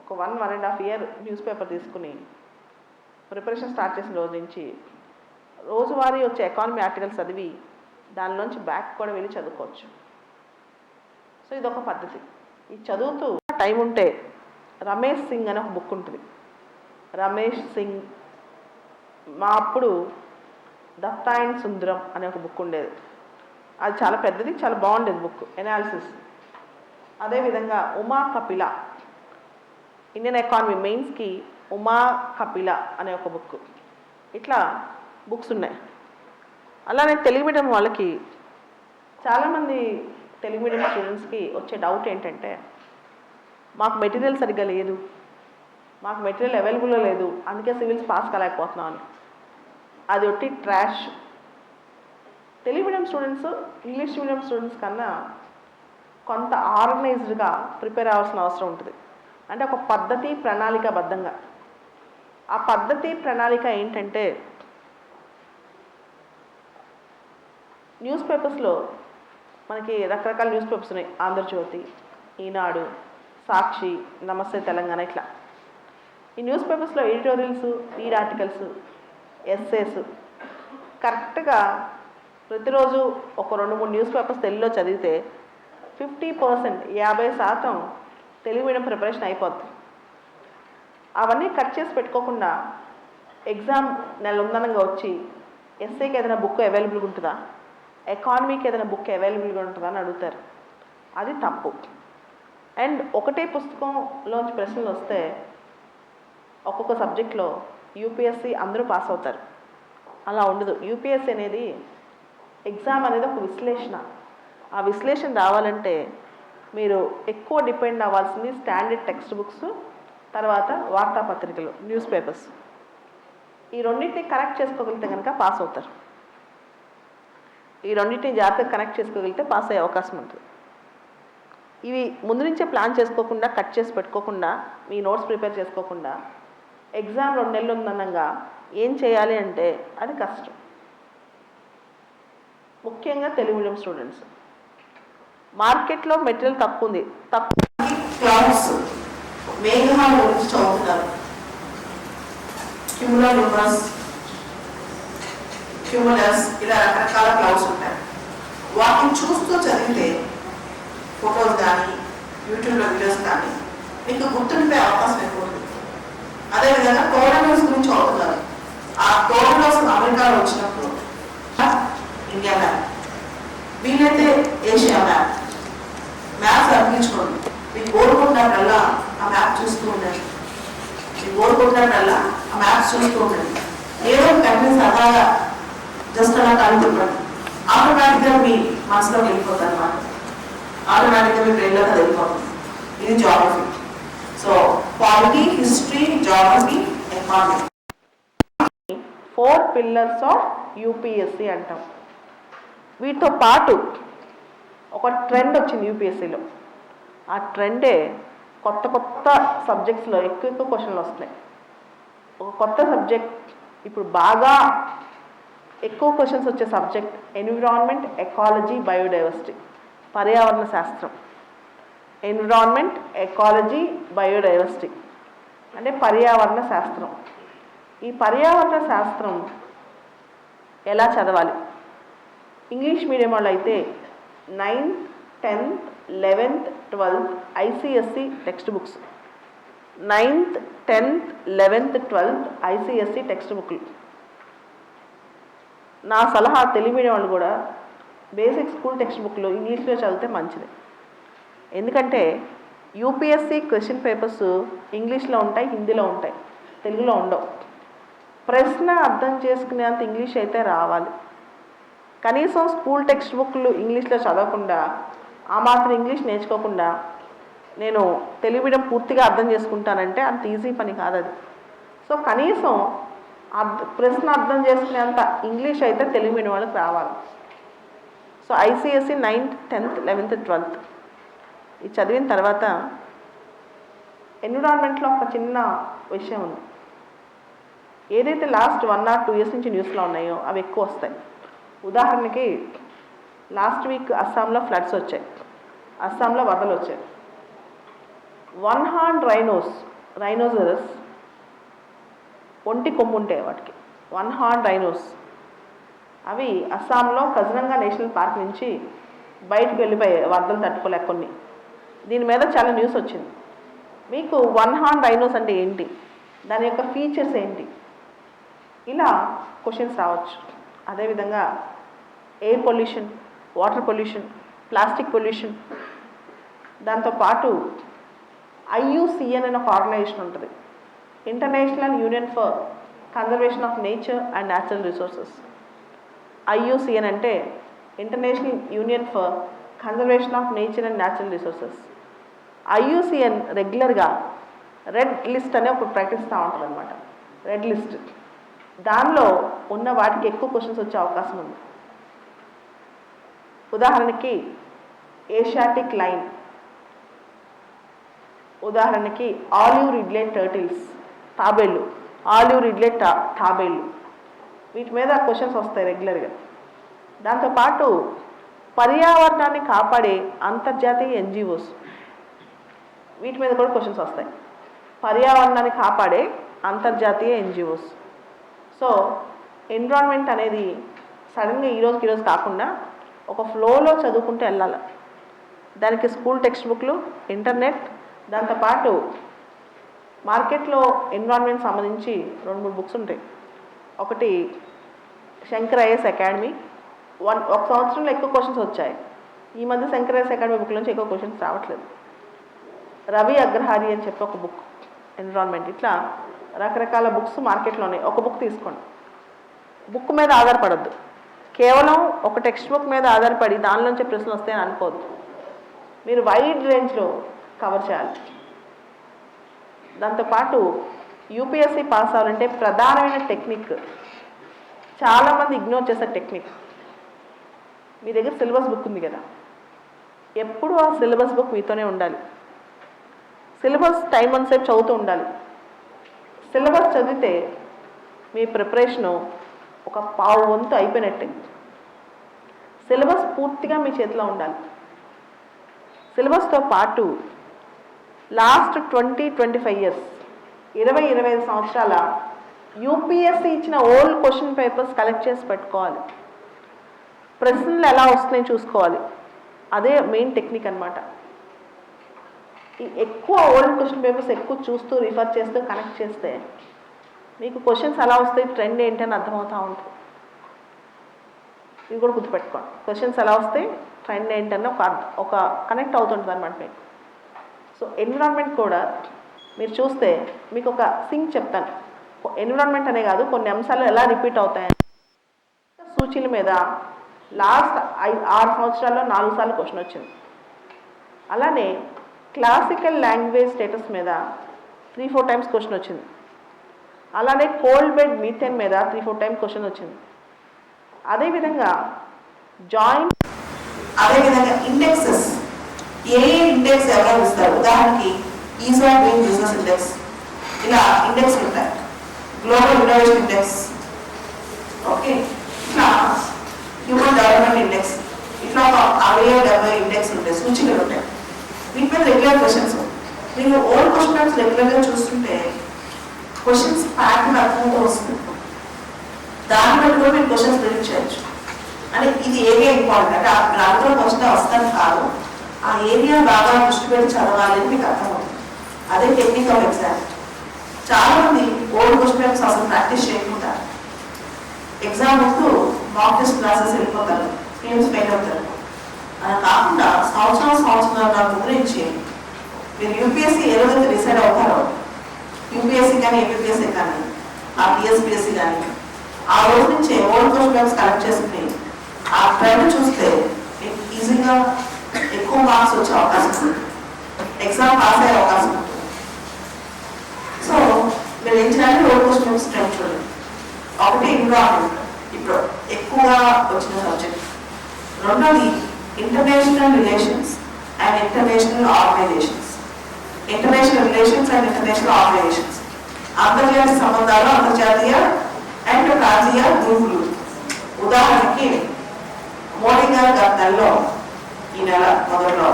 ఒక 1-1.5 ఇయర్ న్యూస్ పేపర్ తీసుకుని ప్రిపరేషన్ స్టార్ట్ చేసిన రోజు నుంచి రోజువారీ వచ్చే ఎకానమీ ఆర్టికల్స్ చదివి దానిలోంచి బ్యాక్ కూడా వెళ్ళి చదువుకోవచ్చు. సో ఇదొక పద్ధతి. ఈ చదువుతూ టైం ఉంటే రమేష్ సింగ్ అనే ఒక బుక్ ఉంటుంది. రమేష్ సింగ్ మా అప్పుడు దత్తా అండ్ సుందరం అనే ఒక బుక్ ఉండేది. అది చాలా పెద్దది, చాలా బాగుండేది బుక్, ఎనాలిసిస్. అదేవిధంగా ఉమా కపిల, ఇండియన్ ఎకానమీ మెయిన్స్కి ఉమా కపిల అనే ఒక బుక్. ఇట్లా బుక్స్ ఉన్నాయి. అలానే తెలుగు మీడియం వాళ్ళకి, చాలామంది తెలుగు మీడియం స్టూడెంట్స్కి వచ్చే డౌట్ ఏంటంటే, మాకు మెటీరియల్ సరిగ్గా లేదు, మాకు మెటీరియల్ అవైలబుల్లో లేదు, అందుకే సివిల్స్ పాస్ కాలేకపోతున్నాం అని. అది ఒట్టి trash. Telugu medium students English medium students కన్నా కొంత ఆర్గనైజ్డ్గా ప్రిపేర్ అవ్వాల్సిన అవసరం ఉంటుంది. అంటే ఒక పద్ధతి ప్రణాళికాబద్ధంగా. ఆ పద్ధతి ప్రణాళిక ఏంటంటే, న్యూస్ పేపర్స్లో మనకి రకరకాల న్యూస్ పేపర్స్ ఉన్నాయి. ఆంధ్రజ్యోతి, ఈనాడు, సాక్షి, నమస్తే తెలంగాణ, ఇట్లా. ఈ న్యూస్ పేపర్స్లో ఎడిటోరియల్స్, లీడ్ ఆర్టికల్స్, ఎస్సేస్ కరెక్ట్గా ప్రతిరోజు ఒక 2-3 న్యూస్ పేపర్స్ తెలుగులో చదివితే 50%, 50% తెలుగు మీడియం ప్రిపరేషన్ అయిపోద్ది. అవన్నీ కట్ చేసి పెట్టుకోకుండా ఎగ్జామ్ నెల ఉందనంగా వచ్చి ఎస్ఏకి ఏదైనా బుక్ అవైలబుల్గా ఉంటుందా, ఎకానమీకి ఏదైనా బుక్ అవైలబుల్గా ఉంటుందా అని అడుగుతారు. అది తప్పు. అండ్ ఒకటే పుస్తకంలోంచి ప్రశ్నలు వస్తే ఒక్కొక్క సబ్జెక్ట్లో యూపీఎస్సీ అందరూ పాస్ అవుతారు. అలా ఉండదు. యూపీఎస్సీ అనేది, ఎగ్జామ్ అనేది ఒక విశ్లేషణ. ఆ విశ్లేషణ రావాలంటే మీరు ఎక్కువ డిపెండ్ అవ్వాల్సింది స్టాండర్డ్ టెక్స్ట్ బుక్స్, తర్వాత వార్తాపత్రికలు, న్యూస్ పేపర్స్. ఈ రెండింటిని కనెక్ట్ చేసుకోగలిగితే కనుక పాస్ అవుతారు. ఈ రెండింటిని జాగ్రత్తగా కనెక్ట్ చేసుకోగలిగితే పాస్ అయ్యే అవకాశం ఉంటుంది. ఇవి ముందు నుంచే ప్లాన్ చేసుకోకుండా, కట్ చేసి పెట్టుకోకుండా, మీ నోట్స్ ప్రిపేర్ చేసుకోకుండా ఎగ్జామ్ 2 నెలలు ఉందనంగా ఏం చేయాలి అంటే అది కష్టం. ముఖ్యంగా తెలుగు మీడియం స్టూడెంట్స్. మార్కెట్లో మెటీరియల్ తక్కువ ఉంది. క్లౌడ్స్, మేఘాల గురించి చదువుతున్నారు. క్యూములస్, ఇలా రకరకాల క్లౌడ్స్ ఉంటాయి. వాటిని చూస్తూ చదివితే ఫొటోస్ కానీ యూట్యూబ్లో వీడియోస్ కానీ మీకు గుర్తుండిపోయే అవకాశం ఎక్కువ ఉంటుంది. అదేవిధంగా టోర్నమెంట్స్ గురించి చదువుతున్నారు. ఆ టోర్నమెంట్స్ అమెరికాలో వచ్చినప్పుడు ఇండియా మ్యాప్, వీలైతే ఏషియా మ్యాప్, మ్యాప్స్ అర్పించుకోండి. మీకు కోరుకుంటున్నప్పుడల్లా ఆ మ్యాప్ చూస్తూ ఉండండి. మీకు కోరుకుంటున్నప్పుడల్లా ఆ మ్యాప్స్ చూస్తూ ఉండండి. ఏదో కంట్రీ సరదాగా జస్ట్ అలా కలుగుతుండండి. ఆటోమేటిక్గా మీ మనసులోకి వెళ్ళిపోతుంది అన్నమాట. ఆటోమేటిక్గా మీ బ్రెయిన్లోకి అది వెళ్ళిపోతుంది. ఇది geography. So polity, history, geography, economy, 4 pillars of UPSC అంటాం. వీటితో పాటు ఒక ట్రెండ్ వచ్చింది యూపీఎస్సీలో. ఆ ట్రెండే కొత్త కొత్త సబ్జెక్ట్స్లో ఎక్కువ క్వశ్చన్లు వస్తున్నాయి. ఒక కొత్త సబ్జెక్ట్ ఇప్పుడు బాగా ఎక్కువ క్వశ్చన్స్ వచ్చే సబ్జెక్ట్ ఎన్విరాన్మెంట్, ఎకాలజీ, బయోడైవర్సిటీ, పర్యావరణ శాస్త్రం. ఎన్విరాన్మెంట్, ఎకాలజీ, బయోడైవర్సిటీ అంటే పర్యావరణ శాస్త్రం. ఈ పర్యావరణ శాస్త్రం ఎలా చదవాలి? ఇంగ్లీష్ మీడియం వాళ్ళు అయితే 9th, 10th, 11th, 12th ICSC text books. 9th, 10th, 11th, 12th ICSC text బుక్లు. నా సలహా తెలుగు మీడియం వాళ్ళు కూడా బేసిక్ స్కూల్ టెక్స్ట్ బుక్లు ఇంగ్లీష్లో చదివితే మంచిది. ఎందుకంటే యూపీఎస్సీ క్వశ్చన్ పేపర్స్ ఇంగ్లీష్లో ఉంటాయి, హిందీలో ఉంటాయి, తెలుగులో ఉండవు. ప్రశ్న అర్థం చేసుకునేంత ఇంగ్లీష్ అయితే రావాలి. కనీసం స్కూల్ టెక్స్ట్ బుక్లు ఇంగ్లీష్లో చదవకుండా, ఆ మాత్రం ఇంగ్లీష్ నేర్చుకోకుండా నేను తెలుగు మీడియం పూర్తిగా అర్థం చేసుకుంటానంటే అంత ఈజీ పని కాదు అది. సో కనీసం ప్రశ్న అర్థం చేసుకునేంత ఇంగ్లీష్ అయితే తెలుగు మీడియం వాళ్ళకి రావాలి. So ICSC 9th, 10th, 11th, 12th ఇది చదివిన తర్వాత ఎన్విరాన్మెంట్లో ఒక చిన్న విషయం ఉంది. ఏదైతే లాస్ట్ 1 or 2 years నుంచి న్యూస్లో ఉన్నాయో అవి ఎక్కువ వస్తాయి. ఉదాహరణకి లాస్ట్ వీక్ అస్సాంలో ఫ్లడ్స్ వచ్చాయి, అస్సాంలో వరదలు వచ్చాయి. 1 horn రైనోసరస్, ఒంటి కొమ్ము ఉంటాయి వాటికి, 1 horn రైనోస్. అవి అస్సాంలో కజరంగా నేషనల్ పార్క్ నుంచి బయటకు వెళ్ళిపోయాయి వరదలు తట్టుకోలేక కొన్ని. దీని మీద చాలా న్యూస్ వచ్చింది. మీకు 1 horn రైనోస్ అంటే ఏంటి, దాని యొక్క ఫీచర్స్ ఏంటి, ఇలా క్వశ్చన్స్ రావచ్చు. అదేవిధంగా air pollution, water pollution, plastic pollution, దాంతోపాటు IUCN అనే ఒక ఆర్గనైజేషన్ ఉంటుంది, international union for conservation of nature and natural resources. IUCN అంటే international union for conservation of nature and natural resources. IUCN రెగ్యులర్గా రెడ్ లిస్ట్ అనే ఒకటి ప్రకటిస్తూ ఉంటుంది అనమాట. రెడ్ లిస్ట్, దానిలో ఉన్న వాటికి ఎక్కువ క్వశ్చన్స్ వచ్చే అవకాశం ఉంది. ఉదాహరణకి ఏషియాటిక్ లైన్, ఉదాహరణకి ఆలివ్ రిడ్లే టర్టిల్స్, తాబేళ్ళు, ఆలివ్ రిడ్లే తాబేళ్ళు, వీటి మీద క్వశ్చన్స్ వస్తాయి రెగ్యులర్గా. దాంతోపాటు పర్యావరణాన్ని కాపాడే అంతర్జాతీయ NGOs, వీటి మీద కూడా క్వశ్చన్స్ వస్తాయి. పర్యావరణాన్ని కాపాడే అంతర్జాతీయ NGOs. సో ఎన్విరాన్మెంట్ అనేది సడన్గా ఈరోజు కాకుండా ఒక ఫ్లోలో చదువుకుంటూ వెళ్ళాలి. దానికి స్కూల్ టెక్స్ట్ బుక్లు, ఇంటర్నెట్, దాంతోపాటు మార్కెట్లో ఎన్విరాన్మెంట్ సంబంధించి 2-3 బుక్స్ ఉంటాయి. ఒకటి శంకర్ IAS అకాడమీ, ఒక సంవత్సరంలో ఎక్కువ క్వశ్చన్స్ వచ్చాయి. ఈ మధ్య శంకర్ IAS అకాడమీ బుక్ నుంచి ఎక్కువ క్వశ్చన్స్ రావట్లేదు. రవి అగ్రహారి అని చెప్పి ఒక బుక్, ఎన్విరాన్మెంట్. ఇట్లా రకరకాల బుక్స్ మార్కెట్లో ఉన్నాయి. ఒక బుక్ తీసుకోండి, బుక్ మీద ఆధారపడద్దు. కేవలం ఒక టెక్స్ట్ బుక్ మీద ఆధారపడి దానిలోంచి ప్రశ్నలు వస్తాయని అనుకోవద్దు. మీరు వైడ్ రేంజ్లో కవర్ చేయాలి. దాంతోపాటు UPSC పాస్ అవ్వాలంటే ప్రధానమైన టెక్నిక్, చాలామంది ఇగ్నోర్ చేసే టెక్నిక్, మీ దగ్గర సిలబస్ బుక్ ఉంది కదా, ఎప్పుడు ఆ సిలబస్ బుక్ మీతోనే ఉండాలి. సిలబస్ టైం అంతసేపు చదువుతూ ఉండాలి. సిలబస్ చదివితే మీ ప్రిపరేషను ఒక పావు వంతు అయిపోయినట్టే. సిలబస్ పూర్తిగా మీ చేతిలో ఉండాలి. సిలబస్తో పాటు లాస్ట్ 20-25 ఇయర్స్, 20-25 సంవత్సరాల UPSC ఇచ్చిన ఓల్డ్ క్వశ్చన్ పేపర్స్ కలెక్ట్ చేసి పెట్టుకోవాలి. ప్రశ్నలు ఎలా వస్తున్నాయి చూసుకోవాలి. అదే మెయిన్ టెక్నిక్ అనమాట. ఈ ఎక్కువ ఓల్డ్ క్వశ్చన్ పేపర్స్ ఎక్కువ చూస్తూ రిఫర్ చేస్తూ కనెక్ట్ చేస్తే మీకు క్వశ్చన్స్ ఎలా వస్తాయి, ట్రెండ్ ఏంటని అర్థమవుతూ ఉంటుంది. ఇది కూడా గుర్తుపెట్టుకోండి. క్వశ్చన్స్ ఎలా వస్తాయి, ట్రెండ్ ఏంటని ఒక కనెక్ట్ అవుతుంటుంది అనమాట మీకు. సో ఎన్విరాన్మెంట్ కూడా మీరు చూస్తే మీకు ఒక సింక్ చెప్తాను. ఎన్విరాన్మెంట్ అనే కాదు, కొన్ని అంశాలు ఎలా రిపీట్ అవుతాయని సూచీల మీద లాస్ట్ 6 సంవత్సరాల్లో 4 సార్లు క్వశ్చన్ వచ్చింది. అలానే క్లాసికల్ లాంగ్వేజ్ స్టేటస్ మీద 3-4 టైమ్స్ క్వశ్చన్ వచ్చింది. అలానే కోల్డ్ బెడ్ మీథేన్ మీద 3-4 టైమ్స్ క్వశ్చన్ వచ్చింది. అదేవిధంగా ఇండెక్సెస్, ఏ ఇండెక్స్ ఎవరు ఇస్తారు, ఉదాహరణకి is of doing business index, ఇలా ఇండెక్స్ ఉంటాయి. గ్లోబల్ ఇన్నోవేషన్ ఇండెక్స్, ఓకే, ఇట్లా హ్యూమన్ డెవలప్మెంట్ ఇండెక్స్, ఇట్లా ఒక 60-70 ఇండెక్స్ ఉంటాయి, సూచికలు ఉంటాయి. వీటి మీద రెగ్యులర్ క్వశ్చన్స్. మీరు ఓల్డ్ క్వశ్చన్ పేపర్స్ రెగ్యులర్గా చూస్తుంటే క్వశ్చన్స్ ప్యాటర్న్ అర్థంతో వస్తుంది. దాన్ని బట్టి కూడా మీరు క్వశ్చన్స్ ప్రిడిక్ట్ చేయొచ్చు. అంటే ఇది ఏరియా ఇంపార్టెంట్, అంటే అందులో క్వశ్చన్ వస్తాను కాదు, ఆ ఏరియా బాగా దృష్టి పెట్టి చదవాలి అని మీకు అర్థమవుతుంది. అదే టెక్నిక్ ఆఫ్ ఎగ్జామ్. చాలా మంది ఓల్డ్ క్వశ్చన్ పేపర్స్ అసలు ప్రాక్టీస్ చేయకుండా ఎగ్జామ్ ముందు మాక్ టెస్ట్ క్లాసెస్ వెళ్ళిపోతారు, ప్రీవియస్ ఫెయిల్ అవుతారు. అలా కాకుండా సంవత్సరం ముద్రించి మీరు UPSC ఏ రోజైతే డిసైడ్ అవుతారో, UPSC కానీ APPSC కానీ ఆ TSPSC కానీ, ఆ రోజు నుంచే ఓల్డ్ క్వశ్చన్ పేపర్స్ కలెక్ట్ చేసుకుని ఆ ట్రెండ్ చూస్తే ఈజీగా ఎక్కువ మార్క్స్ వచ్చే అవకాశం ఉంది, ఎగ్జామ్ పాస్ అయ్యే అవకాశం ఉంటుంది. సో మీరు ఏం చేయాలి, ఓల్డ్ క్వశ్చన్ పేపర్స్ ట్రెండ్ చూడండి. ఒకటి ఎన్విరాన్మెంట్, ఇప్పుడు ఎక్కువగా వచ్చిన సబ్జెక్ట్. రెండోది international relations and international organisations. International relations and international organisations, అంతర్జాతీయ సంబంధాలు, అంతర్జాతీయ అండ్ ప్రాంతీయ గ్రూపులు. ఉదాహరణకి మోడీ గారు గత నెలలో, ఈ నెల మొదట్లో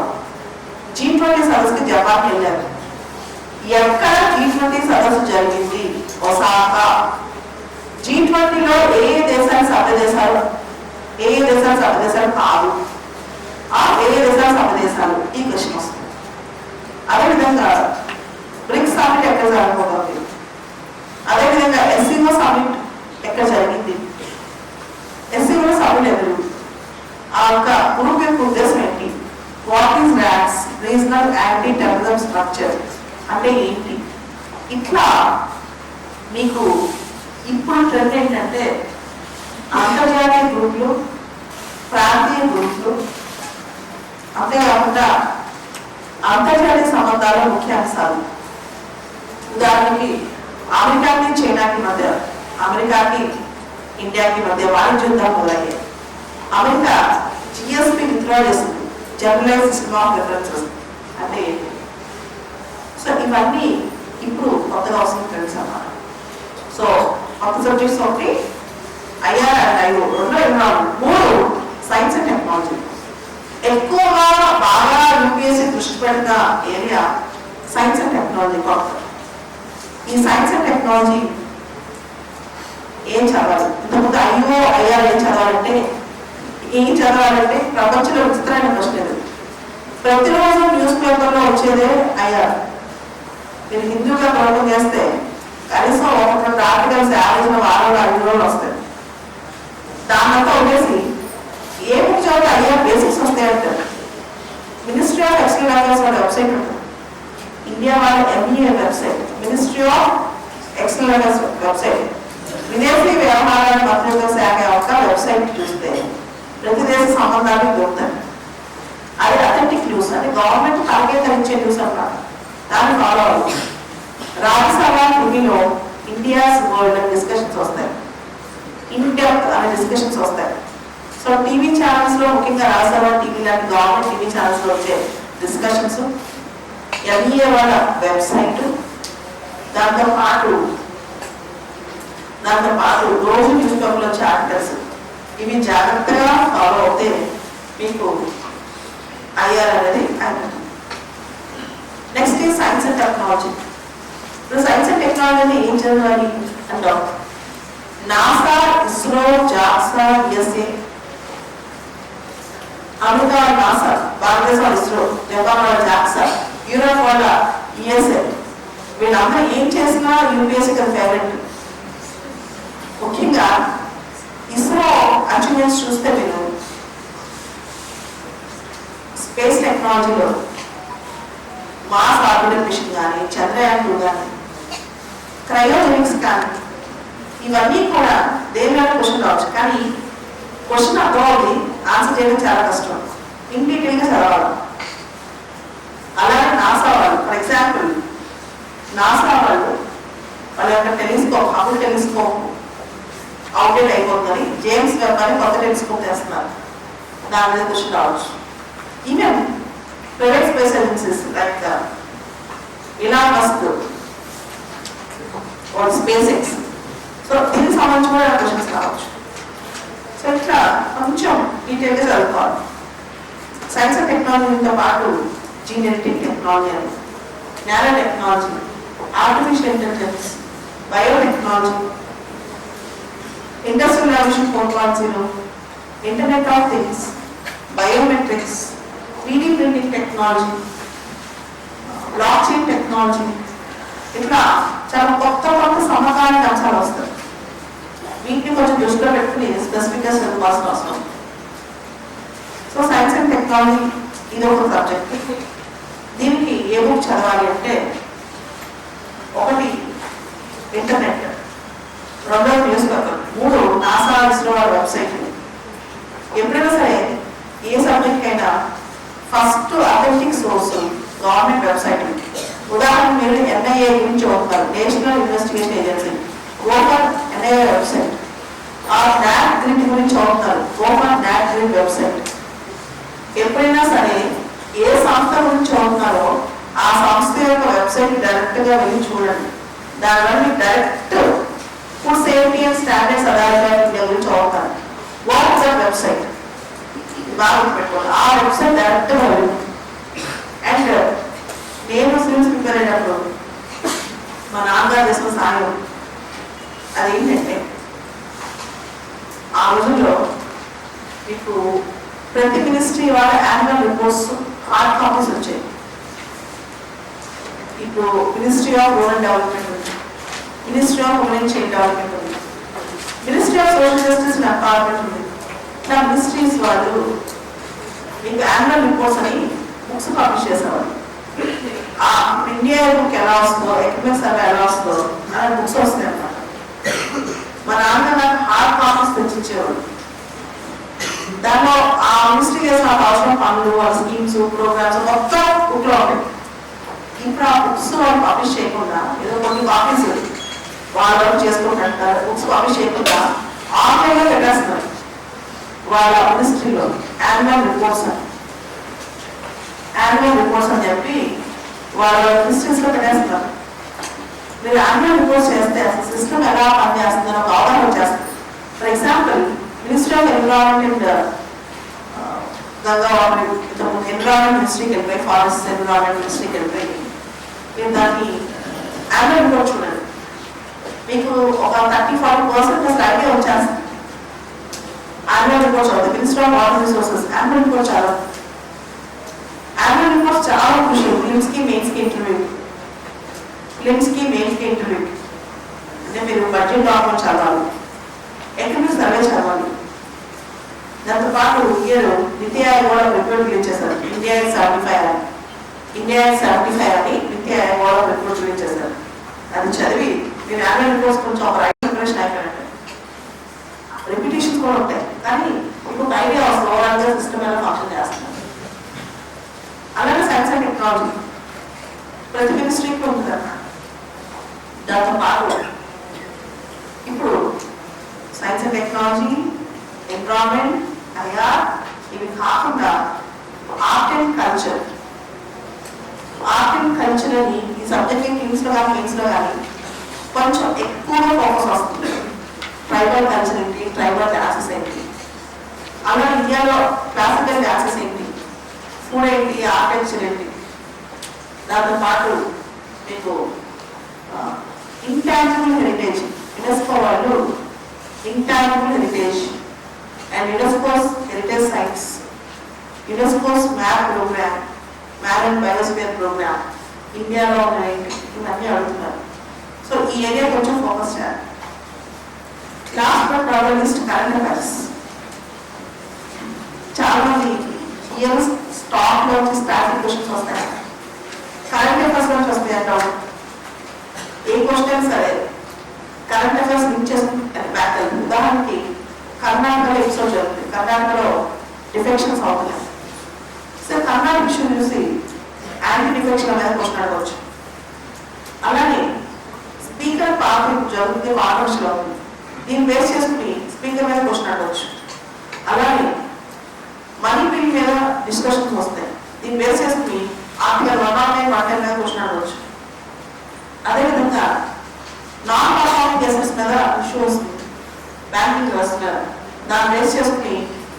G20 సదస్సుకి జపాన్ వెళ్ళారు. ఎక్కడ G20 సదస్సు జరిగింది? ఒసాకా. G20లో ఏ దేశాలు సభ్య దేశాలు, ఏ దేశాలు సభ్య దేశాలు కాదు, ఏ దేశాలు సభ్య దేశాలు, ఈ క్వశ్చన్ వస్తుంది. అదేవిధంగా బ్రిక్స్ సమిట్ ఎక్కడ జరగబోతోంది, అదేవిధంగా SCO సమిట్ ఇక్కడ జరిగింది. ఎస్సీలో సభ్యులు ఎవరు, ఆ యొక్క గ్రూప్ యొక్క ఉద్దేశం ఏంటి, what is racks regional anti terrorism structure అంటే ఏంటి. ఇట్లా మీకు ఇప్పుడు ట్రెండ్ ఏంటంటే అంతర్జాతీయ గ్రూపులు, ప్రాంతీయ గ్రూపులు, అంతేకాకుండా అంతర్జాతీయ సంబంధాల ముఖ్య అంశాలు. ఉదాహరణకి అమెరికాకి చైనాకి మధ్య, అమెరికాకి ఇండియాకి మధ్య వాణిజ్య యుద్ధం మొదలయ్యాయి. అమెరికా జిఎస్పి విత్డ్రా చేసింది, జనరలైజ్ సిస్టమ్ ఆఫ్ రిఫరెన్సెస్ అంటే ఏంటి. సో ఇవన్నీ ఇప్పుడు కొత్తగా వస్తుంది ఫ్రెండ్స్ అన్నమాట. సో కొత్త సబ్జెక్ట్స్ ఒకటి ఐఆర్ అండ్ ఐఓ, మూడు సైన్స్ అండ్ టెక్నాలజీ. ఎక్కువగా బాగా యూపీఎస్సీ దృష్టి పెట్టిన ఏరియా సైన్స్ అండ్ టెక్నాలజీ. కొత్త ఈ సైన్స్ అండ్ టెక్నాలజీ ఏం చదవాలి, ఇంతకుముందు ఐఓ ఐఆర్ ఏం చదవాలంటే ప్రపంచంలో విచిత్రమైన ప్రశ్న లేదు. ప్రతిరోజు న్యూస్ పేపర్లో వచ్చేదే ఐఆర్. మీరు హిందూగా ప్రయోగం చేస్తే కనీసం ఒక రెండు ఆర్టికల్స్ యావరేజ్ వారంలో 5 రోజులు వస్తాయి. దానంతా ఉండేసి ఏ బుక్ చదివితే ఐఆర్ బేసిక్స్ వస్తాయంటారు. మినిస్ట్రీ ఆఫ్ ఎక్స్టర్నల్ అఫైర్స్ వాళ్ళ వెబ్సైట్ ఉంటుంది, ఇండియా వాళ్ళ MEA website, ministry of external affairs website, విదేశీ వ్యవహారాల మంత్రిత్వ శాఖ యొక్క వెబ్సైట్ చూస్తే ప్రతి దేశ సంబంధాలు దొరుకుతాయి. అది అథెంటిక్ న్యూస్ అంటే గవర్నమెంట్ తార్గేకరించే న్యూస్ అన్నమాట. దాన్ని ఫాలో అవ్వాలి. రాజ్యసభ టీవీలో ఇండియాస్ వరల్డ్ అనే డిస్కషన్స్ వస్తాయి, ఇన్డెప్త్ అనే డిస్కషన్స్ వస్తాయి. సో టీవీ ఛానల్స్ లో ముఖ్యంగా రాజ్యసభ టీవీ లాంటి గవర్నమెంట్ టీవీ ఛానల్స్ లో వచ్చే డిస్కషన్స్, ఎంఈఏ వాళ్ళ వెబ్సైట్, దాంతో పాటు రోజు న్యూస్ పేపర్లో వచ్చే ఆర్టికల్స్, ఇవి జాగ్రత్తగా ఫాలో అవుతే మీకు ఐఆర్ అనేది అయిపోతుంది. నెక్స్ట్ ఈ సైన్స్ అండ్ టెక్నాలజీ. ఇప్పుడు సైన్స్ అండ్ టెక్నాలజీ ఏం చదవాలి అంటాం. NASA, ISRO, JAXA, USA, America వాళ్ళ నాసా, భారతదేశం వాళ్ళ ఇస్రో, జపాన్ వాళ్ళ జాక్సా, యూరోప్ వాళ్ళ యుఎస్ఏ, వీళ్ళందరూ ఏం చేసినా యూపీఎస్సీ ఫేవరెట్. ముఖ్యంగా ఇస్రో అచీవ్మెంట్స్ చూస్తే మీరు స్పేస్ టెక్నాలజీలో మార్స్ ఆర్బిటర్ మిషన్ కానీ, చంద్రయాన్ 2 కానీ, క్రయోజెనిక్స్ కానీ, ఇవన్నీ కూడా దేనిలో క్వశ్చన్ రావచ్చు. కానీ క్వశ్చన్ అర్థం అవుతుంది, ఆన్సర్ చేయడం చాలా కష్టం, ఇన్ డీటెయిల్గా చదవాలి. అలాగే నాసా వాళ్ళు, ఫర్ ఎగ్జాంపుల్ నాసా వాళ్ళు వాళ్ళ యొక్క టెలిస్కోప్, హబుల్ టెలిస్కోప్ అవుట్డేట్ అయిపోతుందని జేమ్స్ వెబ్ అని కొత్త టెలిస్కోప్ చేస్తున్నారు, దాని మీద క్వశ్చన్ రావచ్చు. Even private space agencies like Elon Musk, space X, so దీనికి సంబంధించి కూడా క్వశ్చన్స్ రావచ్చు. సో ఇట్లా కొంచెం డీటెయిల్గా చదువుకోవాలి. సైన్స్ అండ్ టెక్నాలజీతో పాటు జీనెటిక్ టెక్నాలజీ అని, nano technology, artificial intelligence, biotechnology, industrial revolution 4.0, internet of things, biometrics, 3D printing technology, block chain technology, ఇట్లా చాలా కొత్త సమకాలీన అంశాలు వస్తాయి. వీటిని కొంచెం దృష్టిలో పెట్టుకుని స్పెసిఫిక్గా చదువుకోవాల్సిన అవసరం. సో సైన్స్ అండ్ టెక్నాలజీ ఇది ఒక సబ్జెక్ట్. దీనికి ఏ బుక్ చదవాలి అంటే, ఒకటి ఇంటర్నెట్, రెండవ న్యూస్ పేపర్, మూడు నాసా, ఇస్రో వాళ్ళ వెబ్సైట్. ఎప్పుడైనా సరే ఏ సబ్జెక్ట్ అయినా first authentic source government website. ఉదాహరణ మీరు ఎన్ఐఏ గురించి చదువుతారు, national investigation agency, open NIA website. ఆ నాట్ గ్రిడ్ గురించి చదువుతారు, ఓపెన్ నాట్ గ్రిడ్ వెబ్సైట్. ఎప్పుడైనా సరే ఏ సంస్థ గురించి చదువుతున్నారో ఆ సంస్థ యొక్క వెబ్సైట్ డైరెక్ట్గా వెళ్ళి చూడండి. దానివల్ల మీకు direct food safety and standards authority of India గురించి చదువుతారు. వాట్సాప్ వెబ్సైట్ బాగా పెట్టుకోండి, ఆ వెబ్సైట్ డైరెక్ట్గా వెళ్ళి. అండ్ నేను సివిల్స్ ప్రిపేర్ అయినప్పుడు మా నాన్నగారు చేసిన సాయం అదేంటంటే, ఆ రోజుల్లో మీకు ప్రతి మినిస్ట్రీ వాళ్ళ యాన్యువల్ రిపోర్ట్స్ హార్డ్ కాపీస్ వచ్చాయి. ఇప్పుడు మినిస్ట్రీ ఆఫ్ రూరల్ డెవలప్మెంట్ ఉంది, ministry of women child development ఉంది, ministry of social justice empowerment ఉంది. ఇట్లా మినిస్ట్రీస్ వాళ్ళు మీకు యాన్యువల్ రిపోర్ట్స్ అని బుక్స్ పబ్లిష్ చేసేవాళ్ళు. ఆ ఇండియా బుక్ ఎలా వస్తుందో, ఎకనామిక్ సర్వే ఎలా వస్తుందో అనే బుక్స్ వస్తాయి అన్నమాట. మా నాన్న నాకు హార్డ్ కాపీస్ తెచ్చిచ్చేవాడు. దానిలో ఆ మినిస్ట్రీ చేసిన అవసరం పనులు, వాళ్ళ స్కీమ్స్, ప్రోగ్రామ్స్ మొత్తం బుక్ లో ఉంటాయి. ఇప్పుడు ఆ బుక్స్ వాళ్ళు పబ్లిష్ చేయకుండా ఏదో కొన్ని కాపీస్ వాళ్ళు చేసుకుంటారు, బుక్స్ పబ్లిష్ చేయకుండా ఆన్లైన్ లో పెట్టేస్తున్నారు వాళ్ళ మినిస్ట్రీలో. యాన్యువల్ రిపోర్ట్స్ అని చెప్పి వాళ్ళ మినిస్ట్రీస్ లో పెట్టేస్తున్నారు. మీరు యాన్యువల్ రిపోర్ట్స్ చేస్తే అసలు సిస్టమ్ ఎలా పనిచేస్తుందని ఒక అవగాహన వచ్చేస్తుంది. For example, ministry of environment and Ganga water environment మినిస్ట్రీకి వెళ్ళిపోయి, ఫారెస్ట్ ఎన్విరాన్మెంట్ మినిస్ట్రీకి వెళ్ళిపోయి మీరు దాన్ని యాన్యువల్ రిపోర్ట్ చూడండి. మీకు ఒక 30-40% అసలు ఐడియా వచ్చేస్తుంది. యాన్యువల్ రిపోర్ట్స్ అవుతుంది. Ministry of water resources annual report చాలా యాన్యువల్ రిపోర్ట్స్ చాలా క్రూషియల్. ఫిలిమ్స్కి మెయిన్స్కి ఇంటర్వ్యూ అంటే మీరు బడ్జెట్ డాక్యుమెంట్ చదవాలి, ఎకనామిక్ సర్వే చదవాలి. దాంతో పాటు ఇయర్ నీతి ఆయోగ్ కూడా రిపోర్ట్ రిలీజ్ చేశారు. ఇండియా 75 అని నీతి ఆయోగ్ కూడా రిపోర్ట్ రిలీజ్ చేశారు. అది చదివి మీరు యాన్యువల్ రిపోర్ట్స్ కొంచెం ఒక రైట్ ప్రిపరేషన్ అయిపోయినట్టు. రిపిటేషన్స్ కూడా ఉంటాయి, కానీ మీకు ఒక ఐడియా వస్తుంది ఓవరాల్ గా సిస్టమ్ ఎలా ఫంక్షన్ చేస్తుంది. అలాగే సైన్స్ అండ్ టెక్నాలజీ ప్రతి మినిస్ట్రీకి ఉంటుంది అన్నమాట. దాంతో పాటు ఇప్పుడు science and technology, environment, IR, ఇవి కాకుండా ఆర్ట్ అండ్ కల్చర్ అని ఈ సబ్జెక్ట్ కింగ్స్ లో కానీ మెయిన్స్ లో కానీ కొంచెం ఎక్కువగా ఫోకస్ వస్తుంది. ట్రైబల్ కల్చర్ ఏంటి, ట్రైబల్ డాన్సెస్ ఏంటి, అలా ఇండియాలో క్లాసికల్ డాన్సెస్ ఏంటి, ఫుడ్ ఏంటి, ఆర్కిటెక్చర్ ఏంటి. దాంతో పాటు మీకు ఇంటాంజిబుల్ హెరిటేజ్, యునెస్కో వాళ్ళు intangible heritage and UNESCO's heritage sites, UNESCO's map programme, map and biosphere programme ఇండియాలో ఉన్నాయండి. ఇవన్నీ అడుగుతున్నారు. సో ఈ ఏరియా కొంచెం ఫోకస్ చేయాలి. Last but not least current affairs. చాలా మంది ఇయర్ స్టాక్ లో వచ్చి స్టాటిక్ క్వశ్చన్స్ వస్తాయి, కరెంట్ అఫైర్స్ నుంచి వస్తాయి అంటారు. ఏ క్వశ్చన్ సరే కరెంట్ అఫైర్స్ లింక్ చేసుకుంటే బ్యాక్. ఉదాహరణకి కర్ణాటకలో ఎపిసోడ్ జరుగుతుంది, కర్ణాటకలో డిఫెక్షన్స్ అవుతున్నాయి. సో కర్ణాటక ఇష్యూ చూసి యాంటీ డిఫెక్షన్ అనేది క్వశ్చన్ అడగవచ్చు. అలానే స్పీకర్ పార్లమెంట్ జరుగుతుంది, పార్లమెంట్స్ లో ఉంది, దీన్ని బేస్ చేసుకుని స్పీకర్ మీద క్వశ్చన్ అడగవచ్చు. అలానే మనీ బిల్ మీద డిస్కషన్స్ వస్తాయి, దీన్ని బేస్ చేసుకుని ఆర్టికల్ 109 మీద క్వశ్చన్ అడగవచ్చు. అదేవిధంగా నాన్ పర్ఫార్మింగ్ కేసెస్ మీద ఇష్యూ వస్తుంది, బ్యాంకింగ్ వ్యవస్థ, దాన్ని బేస్ చేసుకుని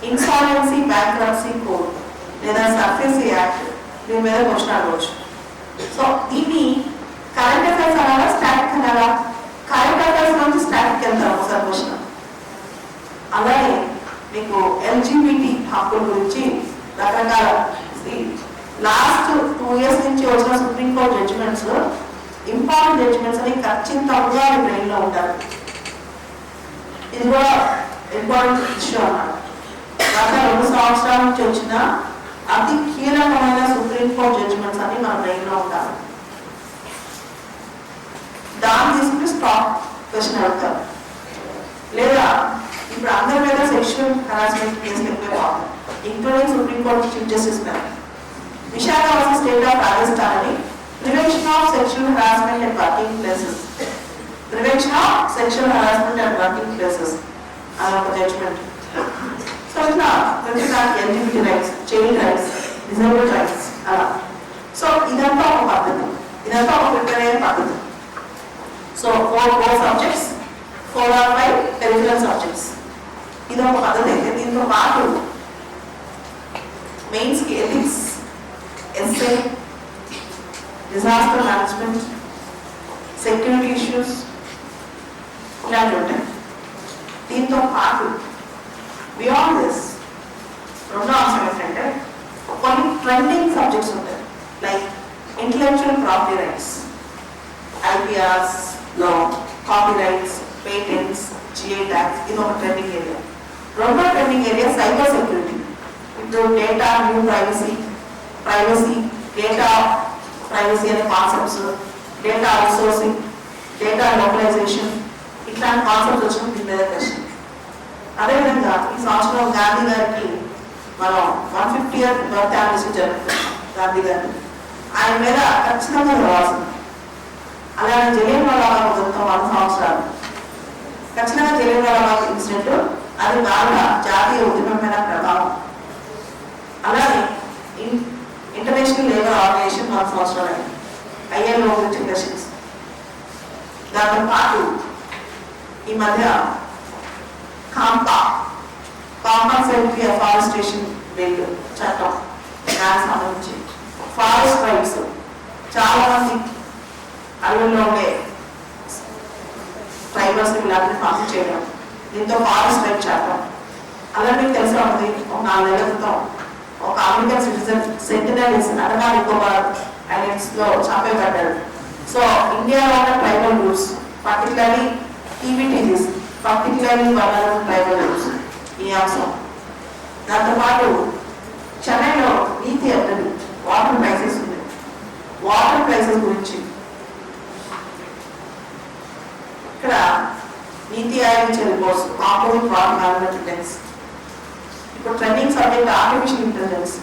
ఇన్సాల్వెన్సీ బ్యాంక్రప్సీ కోడ్ లేదా సర్ఫేసీ యాక్ట్ దీని మీద క్వశ్చన్ అడగవచ్చు. సో దీన్ని కరెంట్ అఫైర్స్ అనాలా, స్టాటిక్ అనాలా? కరెంట్ అఫైర్స్ నుంచి స్టాటిక్ వెళ్తారు ఒకసారి క్వశ్చన్. అలాగే మీకు ఎల్జిబిటి హక్కుల గురించి రకరకాల లాస్ట్ 2 years నుంచి వచ్చిన సుప్రీంకోర్టు జడ్జిమెంట్స్, ఇంపార్టెంట్ జడ్జిమెంట్స్ అని ఖచ్చితంగా బ్రెయిన్ లో ఉంటారు. ఇది కూడా ఇంపార్టెంట్ ఇష్యూ అన్నమాట. గత 2 సంవత్సరాల నుంచి వచ్చిన అతి కీలకమైన సుప్రీంకోర్టు జడ్జిమెంట్స్ అన్ని మన బ్రెయిన్ లో ఉంటారు. దాన్ని తీసుకుని స్టాక్ క్వశ్చన్ అడుగుతారు. లేదా ఇప్పుడు అందరి మీద సెక్షువల్ హరాస్మెంట్ కేసులు ఎక్కువైపోతుంది, ఇంక్లూడింగ్ సుప్రీంకోర్టు చీఫ్ జస్టిస్ గారు. విశాఖపట్నం స్టేట్ ఆఫ్ రాజస్థాన్ అని prevention of sexual harassment and working places అని ఒక జడ్జిమెంట్. సో ఇట్లా ప్రతిదానికి eligibility rights, child rights, disabled rights అలా. సో ఇదంతా ఒక పద్ధతి, ఇదంతా ఒక ప్రిపేర్ అయ్యే పద్ధతి. So 4 subjects, 4 or 5 peripheral subjects. ఇది ఒక పద్ధతి అయితే దీంతో పాటు మెయిన్స్ కి ethics, SA, disaster management, security issues ఇలాంటివి ఉంటాయి. దీంతో పాటు బియాండ్ దిస్ రెండో అంశం ఏంటంటే కొన్ని ట్రెండింగ్ సబ్జెక్ట్స్ ఉంటాయి, like intellectual property rights, IPRs లో, copyrights, patents, GI tags, ఇది ఒక ట్రెండింగ్ ఏరియా. రెండో ట్రెండింగ్ ఏరియా సైబర్ సెక్యూరిటీ. ఇప్పుడు data new privacy, data privacy అనే concepts, data outsourcing, data localisation, ఇట్లాంటి కాన్సెప్ట్స్ వచ్చిన దీని మీద క్వశ్చన్. అదేవిధంగా ఈ సంవత్సరం గాంధీ గారికి మనం 150th బర్త్ యానివర్సరీ జరుపుతున్నాం గాంధీ గారిని. ఆయన మీద ఖచ్చితంగా రావాల్సింది. అలానే జలియన్వాలా బాగ్ మొత్తం 100 సంవత్సరాలు ఖచ్చితంగా జలియన్వాలా బాగ్ ఇన్సిడెంట్, అది బాగా జాతీయ ఉద్యమమైన ప్రభావం. అలానే ఇంటర్నేషనల్ లేబర్ ఆర్గనైజేషన్ 100 సంవత్సరాలు ఐఎల్ఓ గురించి క్వశ్చన్స్. దాంతో పాటు ఈ మధ్య కాంపన్సేటరీ అఫారెస్టేషన్ బిల్ చట్టం, దానికి సంబంధించి ఫారెస్ట్ రైట్స్, చాలా మంది అడవుల్లో ఉండే ట్రైబల్స్ వీళ్ళందరినీ పంపిణీ చేయడం, దీంతో ఫారెస్ట్ రైట్ చట్టం. అలాగే మీకు తెలిసి ఉంటుంది, ఒక 4 నెలల క్రితం ఒక American citizen Sentinelese Andaman Nicobar islands లో చంపేయబడ్డాడు. సో ఇండియాలో ఉన్న tribal rules, particularly PVTGs, particularly vulnerable tribal rules, ఈ అంశం. దాంతోపాటు చెన్నైలో నీతి అన్నది వాటర్ ప్రైసెస్ ఉంది. వాటర్ ప్రైసెస్ గురించి ఇక్కడ నీతి ఆయోగ్ ఇచ్చే reports, composite water management index. ఇప్పుడు ట్రెండింగ్ సబ్జెక్ట్ ఆర్టిఫిషియల్ ఇంటెలిజెన్స్.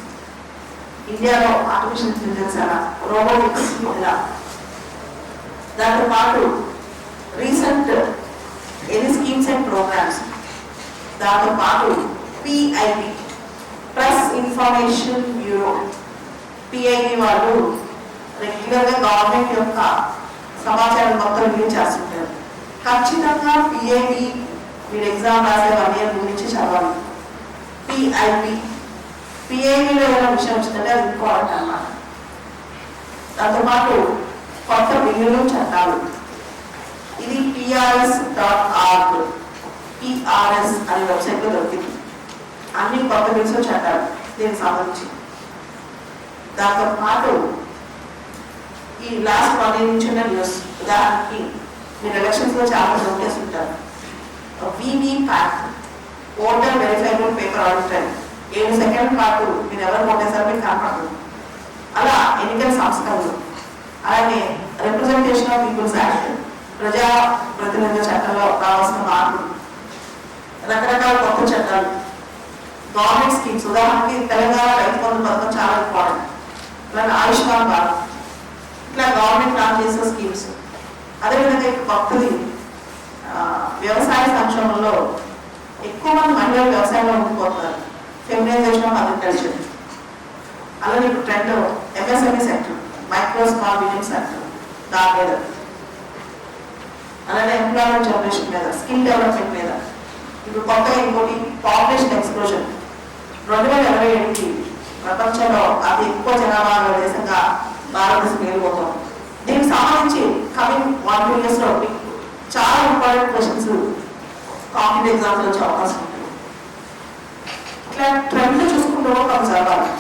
ఇండియాలో ఆర్టిఫిషియల్ ఇంటెలిజెన్స్ ఎలా, రోబోటిక్స్ ఎలా. దాంతో పాటు recent any schemes and programmes. దాంతో పాటు PIB, press information bureau, PIB వాళ్ళు రెగ్యులర్గా గవర్నమెంట్ యొక్క సమాచారం మొత్తం రిలీజ్ చేస్తుంటారు. ఖచ్చితంగా పిఐబి మీరు ఎగ్జామ్ రాసే 1 year గురించి చదవాలి. పిఐబిలో ఏదైనా విషయం వచ్చిందంటే అది ఇంపార్టెంట్ అన్నమాట. దాంతోపాటు కొత్త బిల్లులు చట్టాలు, ఇది PRS.org, PRS అనే వెబ్సైట్లో దొరికింది. అన్ని కొత్త బిల్స్ చట్టాలు దీనికి సంబంధించి. దాంతో పాటు ఈ లాస్ట్ 1 year నుంచి ఉన్న న్యూస్, ఉదాహరణకి మీరు ఎలక్షన్స్ లో చాలా నోటీస్ ఉంటారు. VVPAT, voter verifiable paper auditor, 7 సెకండ్ల పాటు మీరు ఎవరు ఓటేసారో మీకు కనపడదు. అలా ఎన్నికల సంస్కరణలు, అలాగే రిప్రజెంటేషన్ ఆఫ్ పీపుల్స్ యాక్ట్, ప్రజా ప్రతినిధుల చట్టంలో కావాల్సిన మార్పులు, రకరకాల కొత్త చట్టాలు, గవర్నమెంట్ స్కీమ్స్. ఉదాహరణకి తెలంగాణ రైతు బంధు పథకం చాలా ఇంపార్టెంట్. అలాగే ఆయుష్మాన్ భారత్, ఇట్లా గవర్నమెంట్ లాంచ్ చేసే స్కీమ్స్. అదేవిధంగా కొత్తది వ్యవసాయ సంక్షోభంలో ఎక్కువ మంది మహిళలు వ్యవసాయంలో ఉండిపోతున్నారు, ఫెమినైజేషన్ ఆఫ్ అగ్రికల్చర్. అలాగే ఇప్పుడు trend MSME sector, micro small medium sector, దాని మీద. అలాగే ఎంప్లాయ్మెంట్ జనరేషన్ మీద, స్కిల్ డెవలప్మెంట్ మీద. ఇప్పుడు కొత్తగా ఇంకోటి పాపులేషన్ ఎక్స్ప్లోజన్. 2027కి ప్రపంచంలో అతి ఎక్కువ జనాభా దేశంగా భారతదేశం వెళ్ళిపోతాం. దీనికి సంబంధించి కమింగ్ 1-2 years లో చాలా ఇంపార్టెంట్ క్వశ్చన్స్ కాంపిటేటివ్ ఎగ్జామ్స్ వచ్చే అవకాశం ఉంటుంది. ఇట్లా ట్రెండ్ చూసుకుంటూ మనం చదవాలి.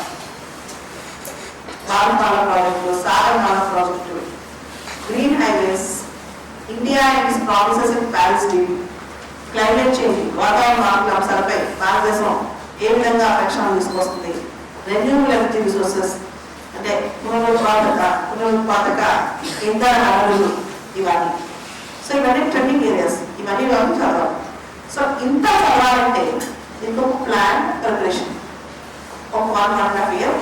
Bharatmala project, Sagarmala project, green highways, India and it's promises in Paris deal, climate change, వాతావరణ మార్పుల అంశాలపై భారతదేశం ఏ విధంగా రక్షణ తీసుకొస్తుంది, రెన్యూవబుల్ ఎనర్జీ రిసోర్సెస్ అంటే పునరుత్పాదక ఇంధన వనరులు, ఇవన్నీ. సో ఇవన్నీ ట్రెండింగ్ ఏరియాస్, ఇవన్నీ మనం చదవాలి. సో ఇంత చదవాలంటే దీనికి ఒక ప్లాన్, ప్రిపరేషన్, ఒక 1.5 year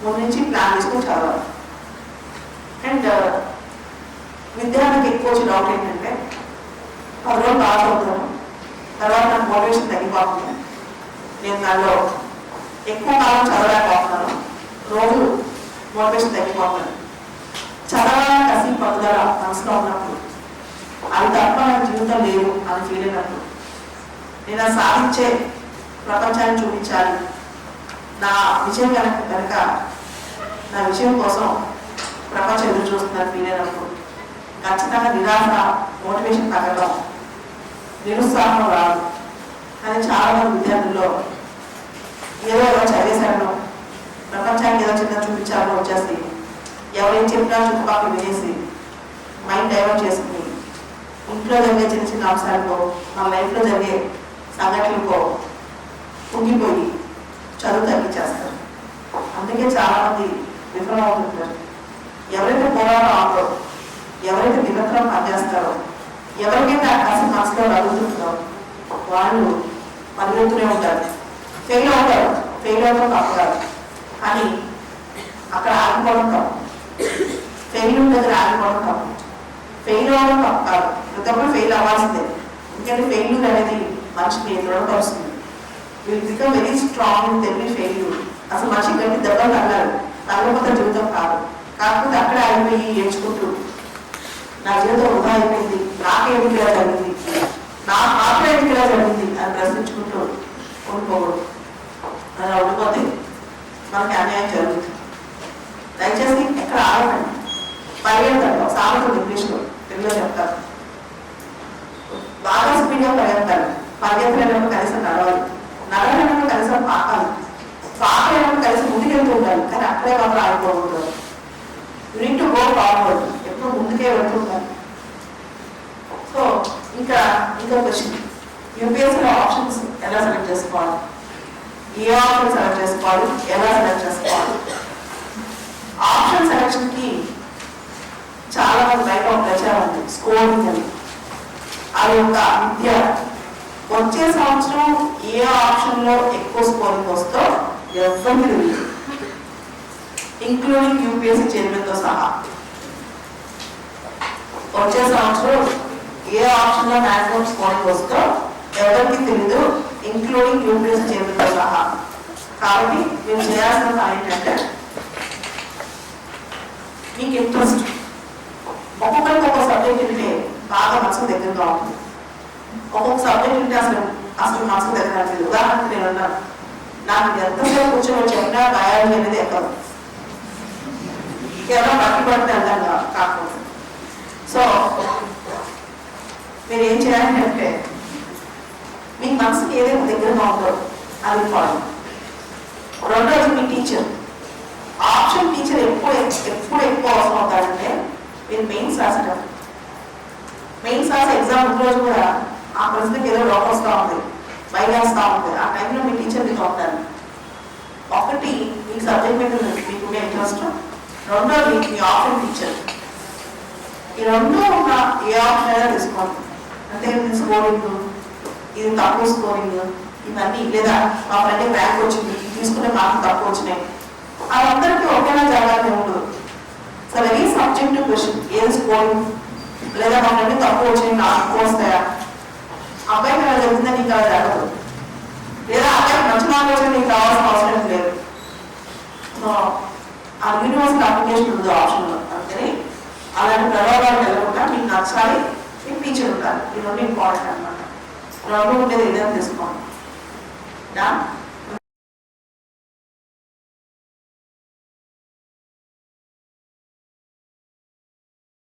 ముందు నుంచి ప్లాన్ చేసుకొని చదవాలి. అండ్ విద్యార్థికి ఎక్కువ వచ్చిన డౌట్ ఏంటంటే 10 రోజులు బాగా చదువుతాను, తర్వాత నాకు మోటివేషన్ తగ్గిపోతుంది, నేను దానిలో ఎక్కువ కాలం చదవలేకపోతున్నాను, రోజు మోటివేషన్ తగ్గిపోతున్నాను. చదవాలని కసి పట్టుదల మనసులో ఉన్నప్పుడు, అది తప్ప నాకు జీవితం లేదు అని ఫీల్ అయినప్పుడు, నేను అది సాధించే ప్రపంచాన్ని చూపించాలి, నా విజయం కనుక నా విజయం కోసం ప్రపంచం ఎదురు చూస్తుందని ఫీల్ అయినప్పుడు ఖచ్చితంగా నిరాశ, మోటివేషన్ తగ్గడం, నిరుత్సాహం రాదు. కానీ చాలా మంది విద్యార్థుల్లో ఏదో చదివేశాను, ప్రపంచానికి ఏదో చిన్న చూపించాలని వచ్చేసి ఎవరేం చెప్పినా చుట్టుపక్కల వినేసి మైండ్ డైవర్ట్ చేసుకుని ఇంట్లో జరిగే చిన్న చిన్న అంశాలకో మన లైఫ్లో జరిగే సంఘటనలకో కుంగిపోయి చదువు తగ్గించేస్తారు. అందుకే చాలామంది విఫలమవుతుంటారు. ఎవరైతే పోరాటం ఆపో, ఎవరైతే నిరంతరం పనిచేస్తారో, ఎవరికైతే ఆకాశం మనసులో అడుగుతుంటారో వాళ్ళు పరిగెడుతూనే ఉంటారు. ఫెయిల్ అవుతారు, ఫెయిల్ అవడం తప్పదు, కానీ అక్కడ ఆగిపోవడం తప్పు. ఫెయిల్ దగ్గర ఆగిపోవడం తప్పు. ఫెయిల్ అవ్వడం తప్పు కాదు, ప్రతి ఒక్కరు ఫెయిల్ అవ్వాల్సిందే. ఎందుకంటే ఫెయిల్యూర్ అనేది మనిషిని దృఢపరుస్తుంది. Will become very strong with every failure. అసలు మనిషి గట్టి దెబ్బలు తగలాలి, తగలకపోతే జీవితం కాదు. కాకపోతే అక్కడే ఆగిపోయి ఏడ్చుకుంటూ నా జీవితం వృధా అయిపోయింది, నాకేమిటి ఇలా జరిగింది, నా పాత్ర ఏమిటి ఇలా జరిగింది అని ప్రశ్నించుకుంటూ ఉండిపోకూడదు. అలా ఉండిపోతే మనకి అన్యాయం జరుగుతుంది. దయచేసి ఎక్కడ ఆగకండి, పరిగెడతాడు. సామెత ఇంగ్లీష్లో తెలుగులో చెప్తారు, బాగా స్పీడ్గా పరిగెత్తాలి, పరిగెత్తలేనప్పుడు కనీసం నడవాలి, నడవలేనప్పుడు కనీసం పాకాలి, పాకలేనప్పుడు కనీసం ముందుకెళ్తూ ఉండాలి. కానీ అక్కడే మాత్రం ఆగిపోకూడదు. యూనిట్ టు గో ఫార్వర్డ్, ఎప్పుడు ముందుకే వెళ్తుంటారు. సో ఇంకా క్వశ్చన్, యూపీఎస్సీలో ఆప్షన్స్ ఎలా సెలెక్ట్ చేసుకోవాలి, ఏ ఆప్షన్ సెలెక్ట్ చేసుకోవాలి, ఎలా సెలెక్ట్ చేసుకోవాలి. ఆప్షన్ సెలెక్షన్ కి చాలా మంది బయట ఒక ప్రచారం ఉంది, స్కోరింగ్ అని. అది ఒక విద్య. వచ్చే సంవత్సరం ఏ ఆప్షన్ లో ఎక్కువ స్కోరింగ్ వస్తో ఎవరికి తెలియదు, ఇంక్లూడింగ్ యూపీఎస్సీ చైర్మన్ తో సహా. వచ్చే సంవత్సరం ఏ ఆప్షన్ లో మ్యాక్సిమం స్కోరింగ్ వస్తో ఎవరికి తెలీదు, ఇంక్లూడింగ్ యూపీఎస్సీ చైర్మన్ తో సహా. కాబట్టి మీరు చేయాల్సిన పని ఏంటంటే, మీకు ఇంట్రెస్ట్, ఒక్కొక్కరికి ఒక్కొక్క సబ్జెక్ట్ ఉంటే బాగా మనసు దగ్గరగా ఉంటుంది. ఒక్కొక్క సబ్జెక్ట్ ఉంటే అసలు మనసు దగ్గర లేదు. ఉదాహరణకు నేను అన్నాను, నాకు ఎంతసేపు కూర్చొని చెప్పినా గాయాలు అనేది ఎక్కదు, కేవలం బట్టి పడితే అర్థం కాకపోతే. సో మీరు ఏం చేయాలంటే, మీ మనసుకి ఏదైతే దగ్గరగా ఉందో అది ఇంపార్టెంట్. రెండోది మీ టీచర్. ఆప్షన్ టీచర్ ఎప్పుడు ఎక్కువ అవసరం అవుతాడంటే, మీరు మెయిన్స్ రాసేటప్పుడు. మెయిన్స్ రాసే ఎగ్జామ్ ముందు రోజు కూడా ఆ ప్రశ్నకి ఏదో లోపం వస్తూ ఉంది, భయం వేస్తూ ఉంది. ఆ టైంలో మీ టీచర్ మీకు ఉంటారు. ఒకటి మీ సబ్జెక్ట్ మీద మీకుండే ఇంట్రెస్ట్, రెండోది మీ ఆప్షన్ టీచర్. ఈ రెండో ఉన్న ఏ ఆప్షన్ అయినా తీసుకోండి. అంటే స్కోరింగ్, ఇది తక్కువ స్కోరింగ్, ఇవన్నీ, లేదా మా ఫ్రెండ్ ర్యాంక్ వచ్చింది, తీసుకునే మార్కులు తక్కువ వచ్చినాయి, అదందరికీ ఒకేలా జరగాలని ఉండదు. So very subjective question. ఏది స్కోరింగ్, లేదా మా ఫ్రెండ్ తక్కువ వచ్చినాయి, నాకు తక్కువ వస్తాయా, అబ్బాయికి అలా జరిగిందని నీకు అలా జరగదు, లేదా అబ్బాయికి మంచి మార్కులు వచ్చి నీకు రావాల్సిన అవసరం లేదు. సో ఆ యూనివర్సల్ అప్లికేషన్ ఉంది ఆప్షన్లో. అందుకని అలాంటి ప్రలోభాలు వెళ్ళకుండా మీకు నచ్చాలి, మీకు టీచర్ ఉండాలి. ఈ రెండు ఇంపార్టెంట్ అనమాట. రెండు ఉండేది ఏదైనా తీసుకోండి.